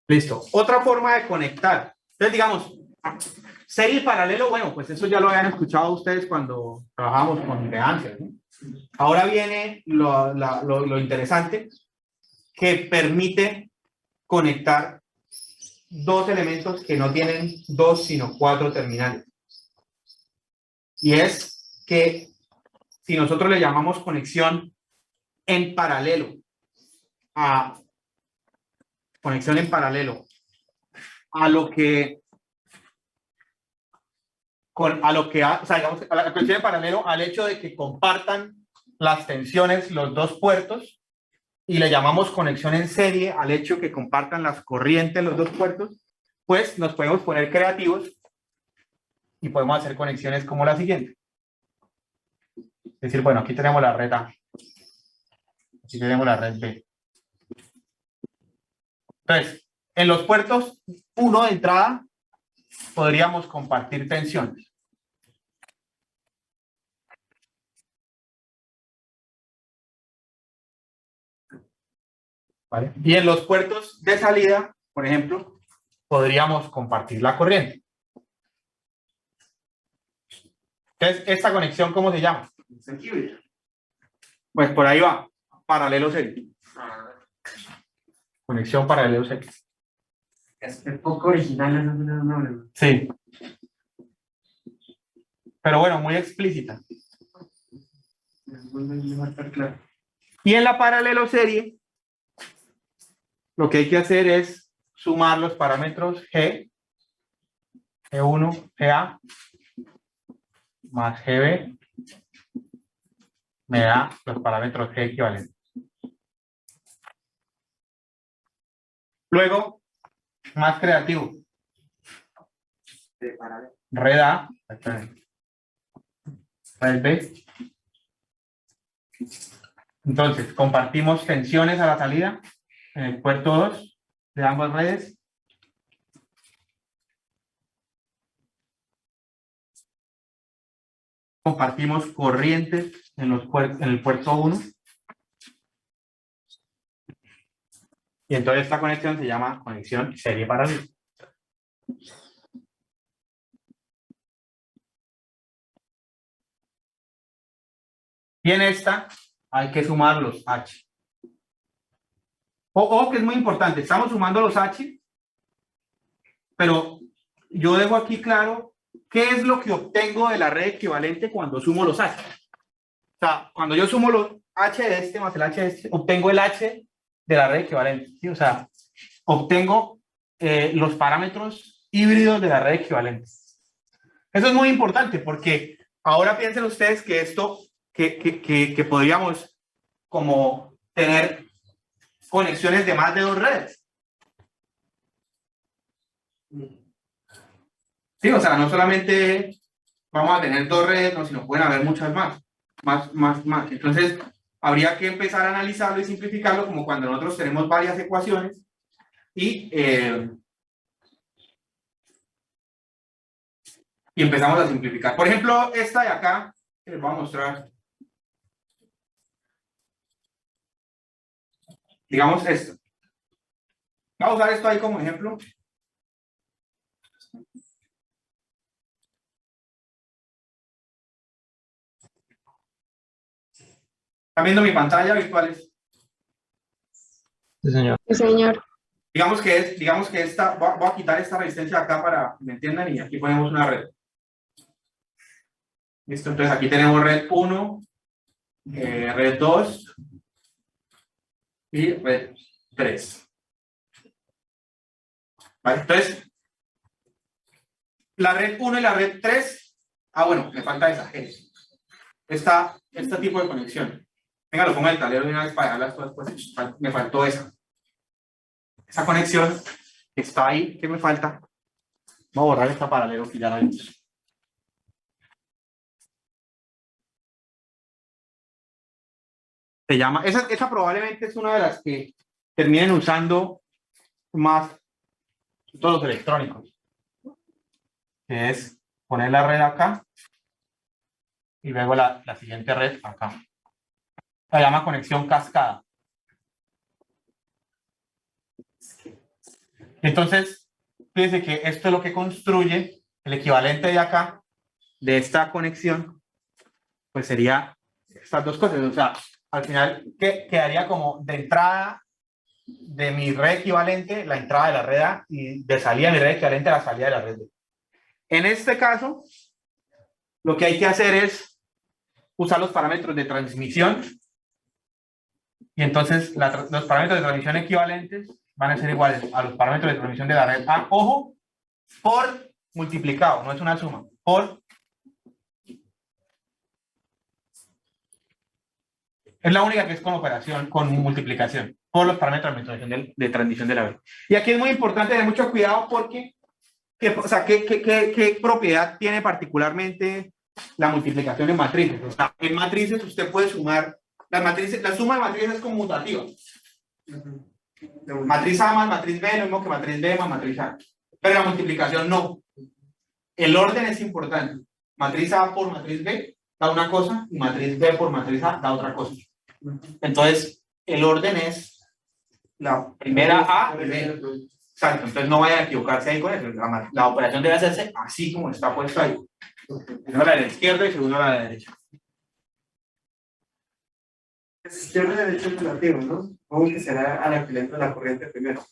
Listo. Otra forma de conectar. Entonces, digamos, serie y paralelo, bueno, pues eso ya lo habían escuchado ustedes cuando trabajamos con impedancias, ¿no? Ahora viene lo interesante, que permite conectar dos elementos que no tienen dos, sino cuatro terminales. Y es que si nosotros le llamamos conexión en paralelo a lo que o sea, digamos, a la conexión en paralelo al hecho de que compartan las tensiones los dos puertos, y le llamamos conexión en serie al hecho de que compartan las corrientes los dos puertos, pues nos podemos poner creativos y podemos hacer conexiones como la siguiente. Es decir, bueno, aquí tenemos la red A, aquí tenemos la red B. Entonces, en los puertos 1 de entrada podríamos compartir tensiones. ¿Vale? Y en los puertos de salida, por ejemplo, podríamos compartir la corriente. Entonces, ¿esta conexión cómo se llama? Pues por ahí va, paralelo serie. Conexión paralelo serie. Es poco original ese nombre. Sí. Pero bueno, muy explícita. Claro. Y en la paralelo serie, lo que hay que hacer es sumar los parámetros G, G1, GA, más GB, me da los parámetros G equivalentes. Luego, más creativo. Red A, red B. Entonces, compartimos tensiones a la salida en el puerto 2 de ambas redes. Compartimos corrientes en el puerto 1. Y entonces esta conexión se llama conexión serie paralela. Y en esta hay que sumar los H. Ojo que es muy importante, estamos sumando los H, pero yo dejo aquí claro qué es lo que obtengo de la red equivalente cuando sumo los H. O sea, cuando yo sumo los H de este más el H de este, obtengo el H de la red equivalente. ¿Sí? O sea, obtengo los parámetros híbridos de la red equivalente. Eso es muy importante porque ahora piensen ustedes que esto, que podríamos como tener conexiones de más de dos redes. Sí, o sea, no solamente vamos a tener dos redes, no, sino pueden haber muchas más. Entonces, habría que empezar a analizarlo y simplificarlo como cuando nosotros tenemos varias ecuaciones y empezamos a simplificar. Por ejemplo, esta de acá, que les voy a mostrar. Digamos esto. Vamos a usar esto ahí como ejemplo. ¿Están viendo mi pantalla virtuales? Sí, señor. Sí, señor. Digamos que esta, voy a quitar esta resistencia acá para que me entiendan y aquí ponemos una red. Listo, entonces aquí tenemos red 1, red 2 y red 3. ¿Vale? Entonces, la red 1 y la red 3, bueno, me falta esa G. Este tipo de conexión. Venga, lo pongo en el tablero de una vez para dejarlas todas, pues, me faltó esa. Esa conexión que está ahí, ¿qué me falta? Voy a borrar esta paralelo que ya la vimos. se llama, esa probablemente es una de las que terminen usando más todos los electrónicos, que es poner la red acá y luego la siguiente red acá. Se llama conexión cascada. Entonces, fíjense que esto es lo que construye el equivalente de acá, de esta conexión, pues sería estas dos cosas. O sea, al final quedaría como de entrada de mi red equivalente, la entrada de la red A, y de salida de mi red equivalente, la salida de la red B. En este caso, lo que hay que hacer es usar los parámetros de transmisión, y entonces los parámetros de transmisión equivalentes van a ser iguales a los parámetros de transmisión de la red A. Ojo, por multiplicado, no es una suma, por. Es la única que es con operación, con multiplicación, por los parámetros de transmisión de la red. Y aquí es muy importante tener mucho cuidado porque, ¿qué propiedad tiene particularmente la multiplicación en matrices? O sea, en matrices usted puede sumar, la suma de matrices es conmutativa. Matriz A más matriz B, lo mismo que matriz B más matriz A. Pero la multiplicación no. El orden es importante. Matriz A por matriz B da una cosa y matriz B por matriz A da otra cosa. Entonces, el orden es la primera A y B. Exacto, entonces no vayan a equivocarse ahí con eso. La operación debe hacerse así como está puesto ahí. Primero a la de la izquierda y segundo a la de la derecha. Izquierda y derecha es relativo, ¿no? Supongo que será al equilibrio de la corriente primero.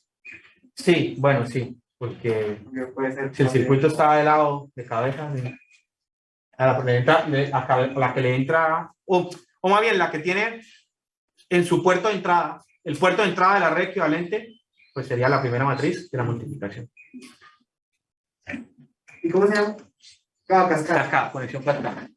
Sí, bueno, sí, porque Puede ser si el circuito está de lado, de cabeza, a la que le entra, o más bien la que tiene en su puerto de entrada, el puerto de entrada de la red equivalente, pues sería la primera matriz de la multiplicación. ¿Y cómo se llama? Cascada. Cascada, conexión cascada.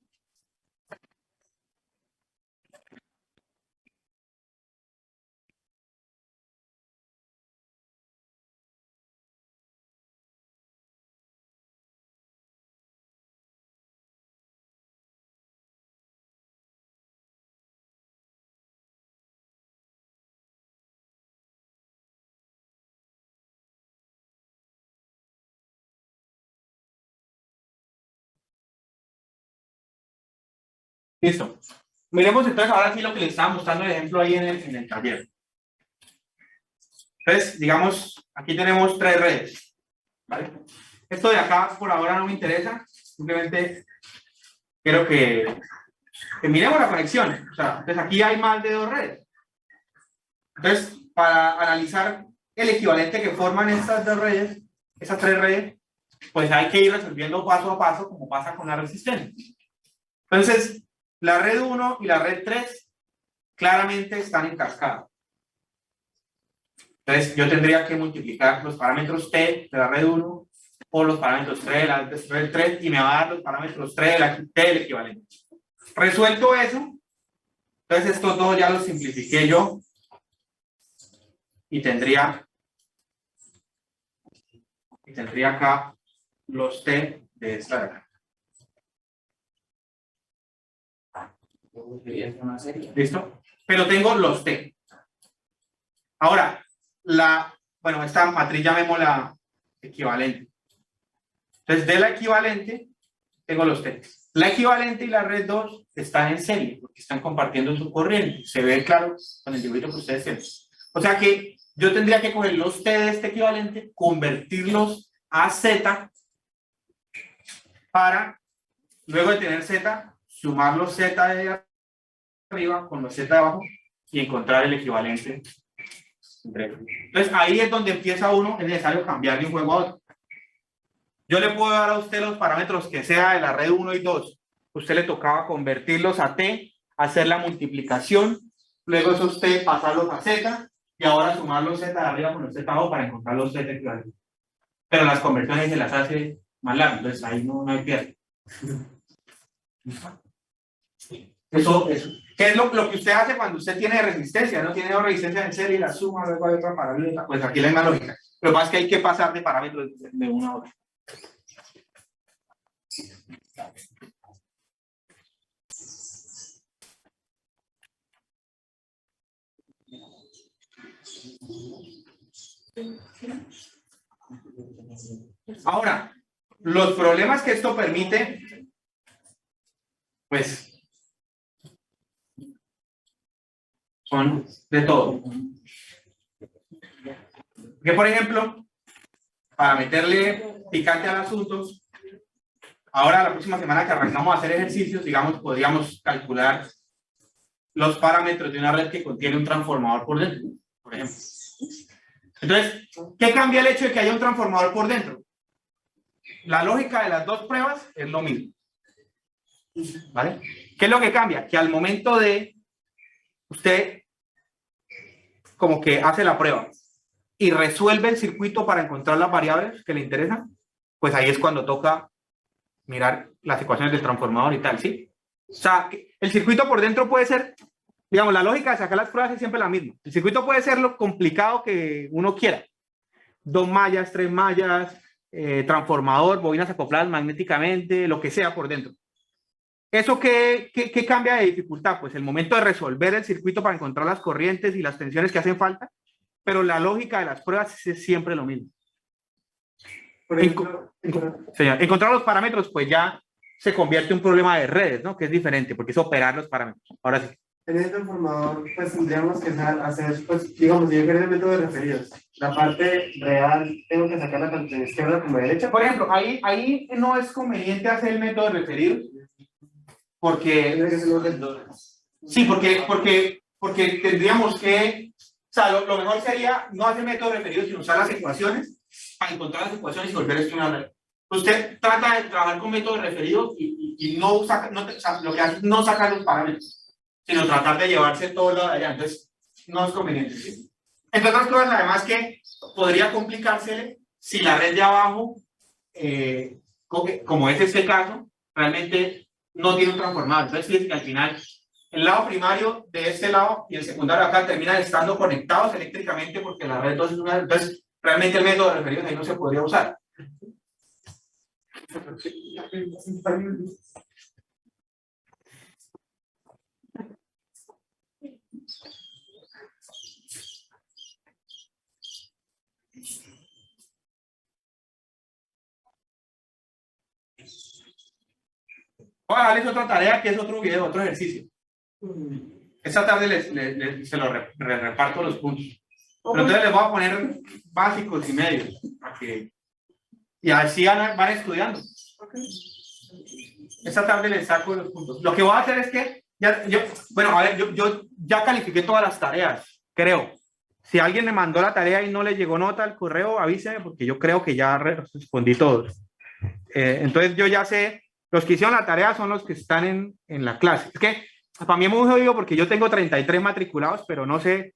Listo. Miremos entonces ahora sí lo que les estaba mostrando el ejemplo ahí en el taller. Entonces, digamos, aquí tenemos tres redes. ¿Vale? Esto de acá por ahora no me interesa, simplemente quiero que miremos la conexión. O sea, entonces aquí hay más de dos redes. Entonces, para analizar el equivalente que forman estas dos redes, esas tres redes, pues hay que ir resolviendo paso a paso como pasa con la resistencia. Entonces, la red 1 y la red 3 claramente están en cascada. Entonces, yo tendría que multiplicar los parámetros T de la red 1 por los parámetros 3 de la red 3 y me va a dar los parámetros 3 de la T del equivalente. Resuelto eso, entonces esto todo ya lo simplifiqué yo y tendría acá los T de esta de acá. ¿Listo? Pero tengo los T. Ahora, esta matriz llamémosla equivalente. Entonces, de la equivalente, tengo los T. La equivalente y la red 2 están en serie, porque están compartiendo su corriente. Se ve claro con el dibujito que ustedes tienen. O sea que yo tendría que coger los T de este equivalente, convertirlos a Z, para, luego de tener Z, sumar los Z de arriba con los Z de abajo y encontrar el equivalente. Entonces ahí es donde empieza uno, es necesario cambiar de un juego a otro. Yo le puedo dar a usted los parámetros que sea de la red 1 y 2. Usted le tocaba convertirlos a T, hacer la multiplicación, luego esos T pasarlos a Z y ahora sumar los Z de arriba con los Z de abajo para encontrar los Z equivalentes. Pero las conversiones se las hace más largas, entonces ahí no hay pierde. Eso. ¿Qué es lo que usted hace cuando usted tiene resistencia? No tiene resistencia en serie y la suma, luego hay otra paralela. Pues aquí la misma lógica. Lo que pasa es que hay que pasar de parámetros de una a otra. Ahora, los problemas que esto permite, pues, son de todo. Que, por ejemplo, para meterle picante al asunto, ahora la próxima semana que arrancamos a hacer ejercicios, digamos, podríamos calcular los parámetros de una red que contiene un transformador por dentro, por ejemplo. Entonces, ¿qué cambia el hecho de que haya un transformador por dentro? La lógica de las dos pruebas es lo mismo. ¿Vale? ¿Qué es lo que cambia? Que al momento de usted como que hace la prueba y resuelve el circuito para encontrar las variables que le interesan, pues ahí es cuando toca mirar las ecuaciones del transformador y tal, ¿sí? O sea, el circuito por dentro puede ser, digamos, la lógica de sacar las pruebas es siempre la misma. El circuito puede ser lo complicado que uno quiera. 2 mallas, 3 mallas, transformador, bobinas acopladas magnéticamente, lo que sea por dentro. ¿Eso qué cambia de dificultad? Pues el momento de resolver el circuito para encontrar las corrientes y las tensiones que hacen falta, pero la lógica de las pruebas es siempre lo mismo. Por ejemplo, Señor, encontrar los parámetros, pues ya se convierte en un problema de redes, ¿no? Que es diferente, porque es operar los parámetros. Ahora sí. en el transformador, pues tendríamos que hacer, pues, digamos, si yo quiero el método de referidos, la parte real, tengo que sacarla tanto de izquierda como de derecha. Por ejemplo, ahí no es conveniente hacer el método de referidos, porque Tiene que ser los dos. sí, porque tendríamos que, o sea, lo mejor sería no hacer método de referidos, sino usar las ecuaciones para encontrar las ecuaciones y volver esto una red. Usted trata de trabajar con método de referido y no saca, o sea, lo que hace es no sacar los parámetros, sino tratar de llevarse todo lo de allá. Entonces, no es conveniente. ¿Sí? Entre otras cosas, además que podría complicársele si la red de abajo, como es este caso, realmente no tiene un transformador. Entonces, fíjense que al final, el lado primario de este lado y el secundario acá terminan estando conectados eléctricamente porque la red 2 es una. Entonces, realmente el método de referidos ahí no se podría usar. Voy a darles otra tarea que es otro video, otro ejercicio. Esta tarde se lo reparto los puntos. Pero entonces les voy a poner básicos y medios para que, y así van estudiando. Esta tarde les saco los puntos. Lo que voy a hacer es que bueno, a ver, yo ya califiqué todas las tareas, creo. Si alguien me mandó la tarea y no le llegó nota al correo, avíseme porque yo creo que ya respondí todos. Entonces yo ya sé, los que hicieron la tarea son los que están en la clase. Es que para mí es muy jodido porque yo tengo 33 matriculados, pero no sé,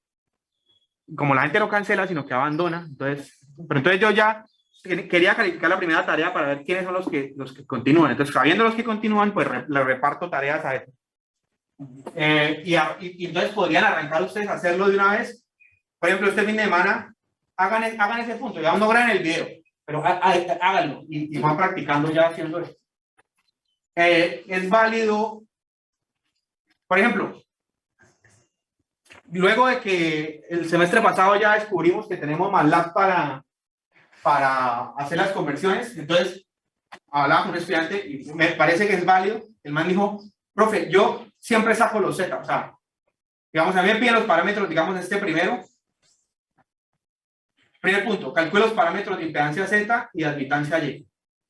como la gente no cancela, sino que abandona. Pero entonces yo ya quería calificar la primera tarea para ver quiénes son los que continúan. Entonces, sabiendo los que continúan, pues le reparto tareas a eso. Y entonces podrían arrancar ustedes a hacerlo de una vez. Por ejemplo, este fin de semana, hagan ese punto, ya no graben el video, pero háganlo y van practicando ya haciendo esto. Es válido, por ejemplo, luego de que el semestre pasado ya descubrimos que tenemos MATLAB para hacer las conversiones, entonces hablaba con un estudiante y me parece que es válido. El man dijo, profe, yo siempre saco los Z, o sea, digamos, a mí me piden los parámetros, digamos, este primero. Primer punto, calculo los parámetros de impedancia Z y de admitancia Y.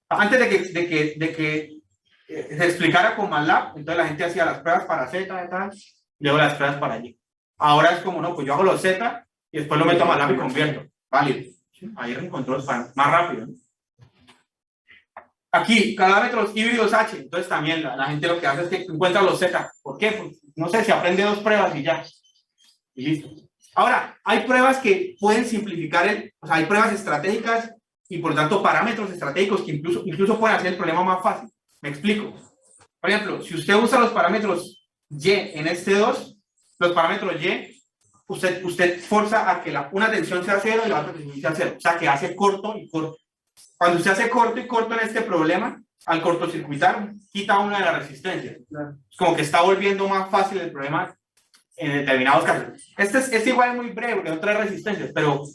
Antes de que se explicara con MATLAB, entonces la gente hacía las pruebas para Z y tal, y luego las pruebas para Y. Ahora es como, no, pues yo hago los Z y después lo meto a MATLAB y convierto. Válido. Ahí encontró los parámetros más rápido, ¿no? Aquí, parámetros híbridos H. Entonces también la gente lo que hace es que encuentra los Z. ¿Por qué? Pues, no sé, se aprende 2 pruebas y ya. Y listo. Ahora, hay pruebas que pueden simplificar o sea, hay pruebas estratégicas y por lo tanto parámetros estratégicos que incluso pueden hacer el problema más fácil. Me explico. Por ejemplo, si usted usa los parámetros Y en este 2, los parámetros Y, usted forza a que una tensión sea 0 y la otra tensión sea 0. O sea, que hace corto y corto. Cuando usted hace corto y corto en este problema, al cortocircuitar, quita una de las resistencias. Es como que está volviendo más fácil el problema en determinados casos. Es igual muy breve porque no trae resistencias, pero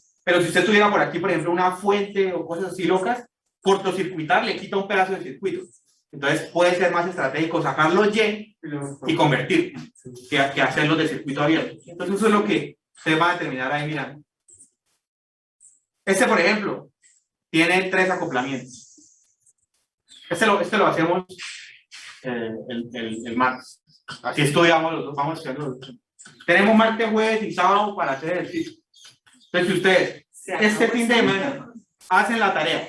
si usted tuviera por aquí, por ejemplo, una fuente o cosas así locas, cortocircuitar le quita un pedazo de circuito. Entonces puede ser más estratégico sacarlo Y y convertir que hacerlo de circuito abierto. Entonces eso es lo que usted va a determinar ahí mirando. Este, por ejemplo, tiene 3 acoplamientos. Este lo hacemos el martes. Así estudiamos los dos, vamos a hacerlo los dos. Tenemos martes, jueves y sábado para hacer ejercicio. Entonces, si ustedes este fin de semana hacen la tarea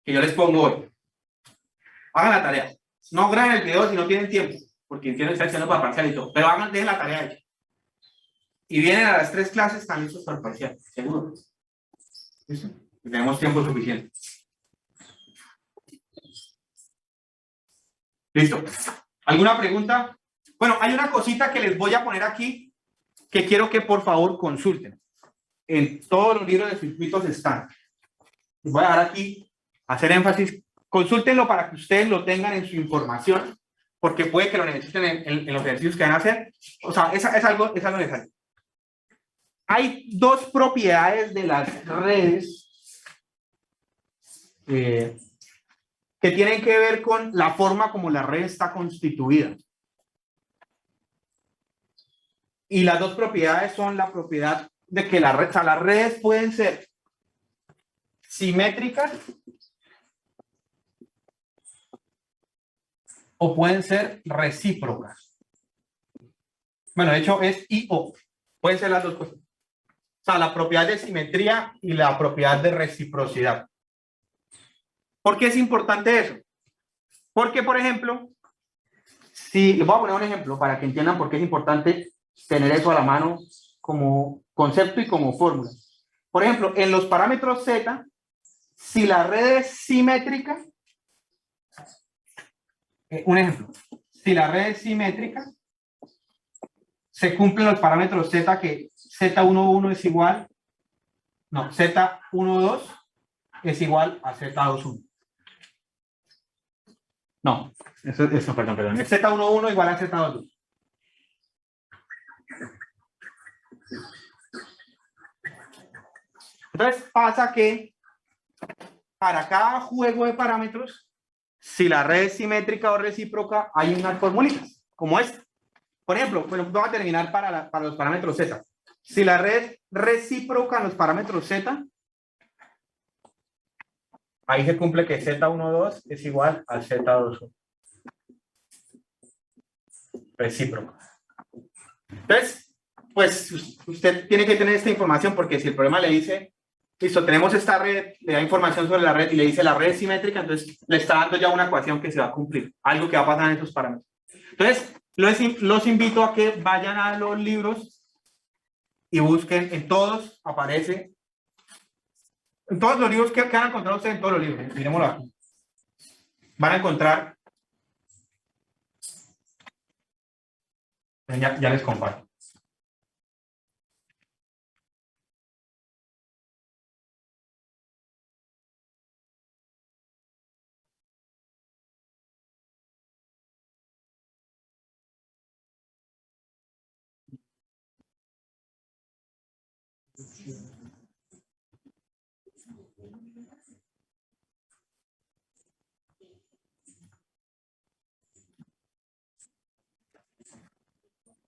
que yo les pongo hoy, hagan la tarea. No graben el video si no tienen tiempo, porque entiendo que están haciendo para parcial y todo, pero dejen la tarea hecha. Y vienen a las 3 clases, están listos para el parcial, seguro. ¿Listo? Tenemos tiempo suficiente. ¿Listo? ¿Alguna pregunta? Bueno, hay una cosita que les voy a poner aquí que quiero que por favor consulten. En todos los libros de circuitos están. Les voy a dar aquí, hacer énfasis. Consúltenlo para que ustedes lo tengan en su información, porque puede que lo necesiten en los ejercicios que van a hacer. O sea, es algo necesario. Hay 2 propiedades de las redes que tienen que ver con la forma como la red está constituida. Y las 2 propiedades son la propiedad de que la red, o sea, las redes pueden ser simétricas o pueden ser recíprocas. Bueno, de hecho es y o. Pueden ser las 2 cosas. O sea, la propiedad de simetría y la propiedad de reciprocidad. ¿Por qué es importante eso? Porque, por ejemplo, si les voy a poner un ejemplo para que entiendan por qué es importante tener eso a la mano como concepto y como fórmula. Por ejemplo, en los parámetros Z, si la red es simétrica, un ejemplo, si la red es simétrica, se cumplen los parámetros Z que Z11 es igual, no, Z12 es igual a Z21. No, eso, perdón. Es Z11 igual a Z22. Entonces pasa que para cada juego de parámetros, si la red es simétrica o recíproca, hay unas formulitas, como esta. Por ejemplo, bueno, vamos a terminar para los parámetros Z. Si la red es recíproca en los parámetros Z, ahí se cumple que Z12 es igual a Z21. Recíproco. Entonces, pues usted tiene que tener esta información porque si el problema le dice, listo, tenemos esta red, le da información sobre la red y le dice la red es simétrica, entonces le está dando ya una ecuación que se va a cumplir, algo que va a pasar en esos parámetros. Entonces, los invito a que vayan a los libros y busquen, en todos aparece, en todos los libros que van a encontrar ustedes, en todos los libros, miremoslo aquí, van a encontrar, ya les comparto.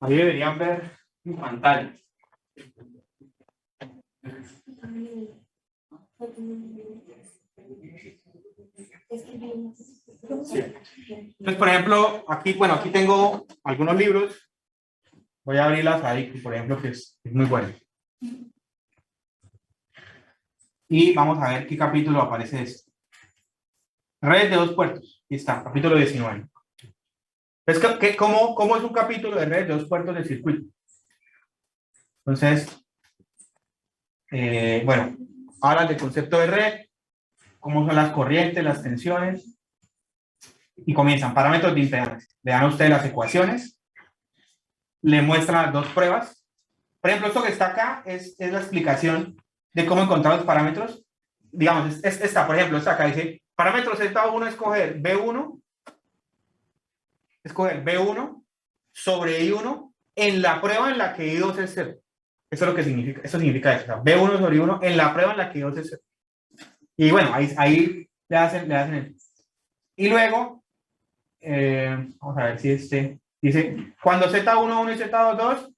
Ahí deberían ver mi pantalla. Sí. Entonces, por ejemplo, aquí tengo algunos libros. Voy a abrirlas ahí, por ejemplo, que es muy bueno. Y vamos a ver qué capítulo aparece esto. Redes de 2 puertos. Aquí está, capítulo 19. ¿Cómo es un capítulo de redes de 2 puertos de circuito? Entonces, bueno, habla del concepto de red, cómo son las corrientes, las tensiones, y comienzan parámetros de impedancia. Le dan a ustedes las ecuaciones, le muestran las 2 pruebas. Por ejemplo, esto que está acá es la explicación de cómo encontrar los parámetros. Digamos, por ejemplo, esta acá dice, parámetro Z1, escoger B1 sobre I1 en la prueba en la que I2 es 0. Eso es lo que significa, eso significa eso. O sea, B1 sobre 1 en la prueba en la que I2 es 0. Y bueno, ahí le hacen eso. Y luego, vamos a ver si dice, cuando Z11 y Z22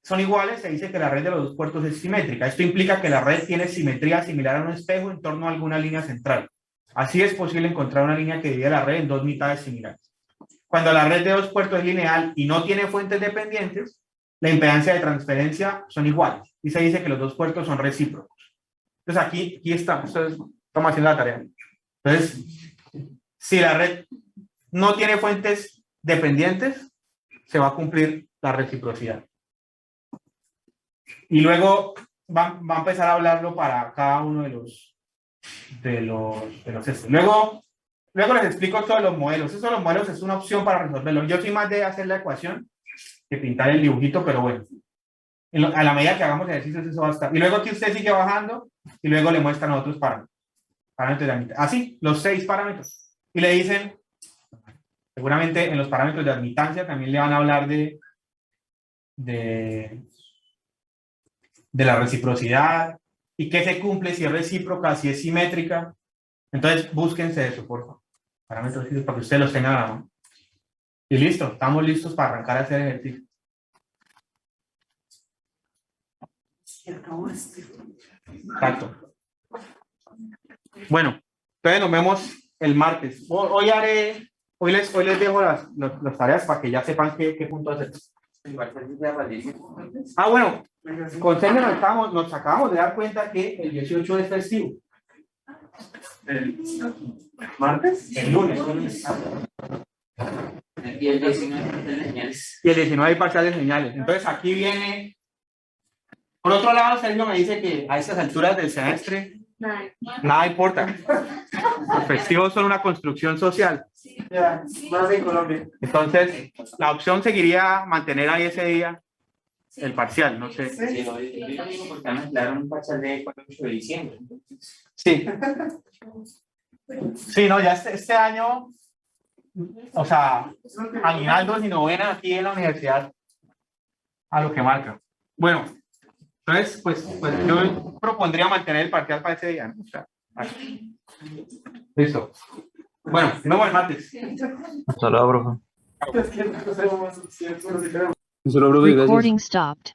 son iguales, se dice que la red de los dos puertos es simétrica. Esto implica que la red tiene simetría similar a un espejo en torno a alguna línea central. Así es posible encontrar una línea que divide la red en dos mitades similares. Cuando la red de dos puertos es lineal y no tiene fuentes dependientes, la impedancia de transferencia son iguales. Y se dice que los dos puertos son recíprocos. Entonces aquí estamos haciendo la tarea. Entonces, si la red no tiene fuentes dependientes, se va a cumplir la reciprocidad. Y luego va a empezar a hablarlo para cada uno de los estos. Luego les explico todos los modelos. Eso de los modelos es una opción para resolverlo. Yo soy más de hacer la ecuación que pintar el dibujito, pero bueno. A la medida que hagamos ejercicios eso va a estar. Y luego aquí usted sigue bajando y luego le muestran otros parámetros de admitancia. Así, los 6 parámetros. Y le dicen, seguramente en los parámetros de admitancia también le van a hablar de la reciprocidad y qué se cumple, si es recíproca, si es simétrica. Entonces, búsquense eso, por favor. Parámetros para que ustedes los tengan a la mano. Y listo, estamos listos para arrancar a hacer ejercicio. Exacto. Bueno, entonces nos vemos el martes. Hoy les dejo las tareas para que ya sepan qué punto hacer. Ah, bueno, con Sergio nos acabamos de dar cuenta que el 18 es festivo. ¿El martes? El lunes. Y el 19 de señales. Y el 19 hay parcial de señales. Entonces aquí viene. Por otro lado, Sergio me dice que a estas alturas del semestre nada importa. Los festivos son una construcción social. Ya, más en Colombia. Entonces, la opción seguiría mantener ahí ese día el parcial, no sé. Sí, lo digo porque van a aclarar un parcial de 4 de diciembre. Sí. Sí, no, ya este año, o sea, aguinaldos y novenas aquí en la universidad, a lo que marca. Bueno, entonces, pues yo propondría mantener el parcial para ese día, ¿no? O sea, ahí. Listo. Bueno, nos vemos el martes. Hasta luego, profe. Es que no sabemos si es Solo, profe, gracias. Recording stopped.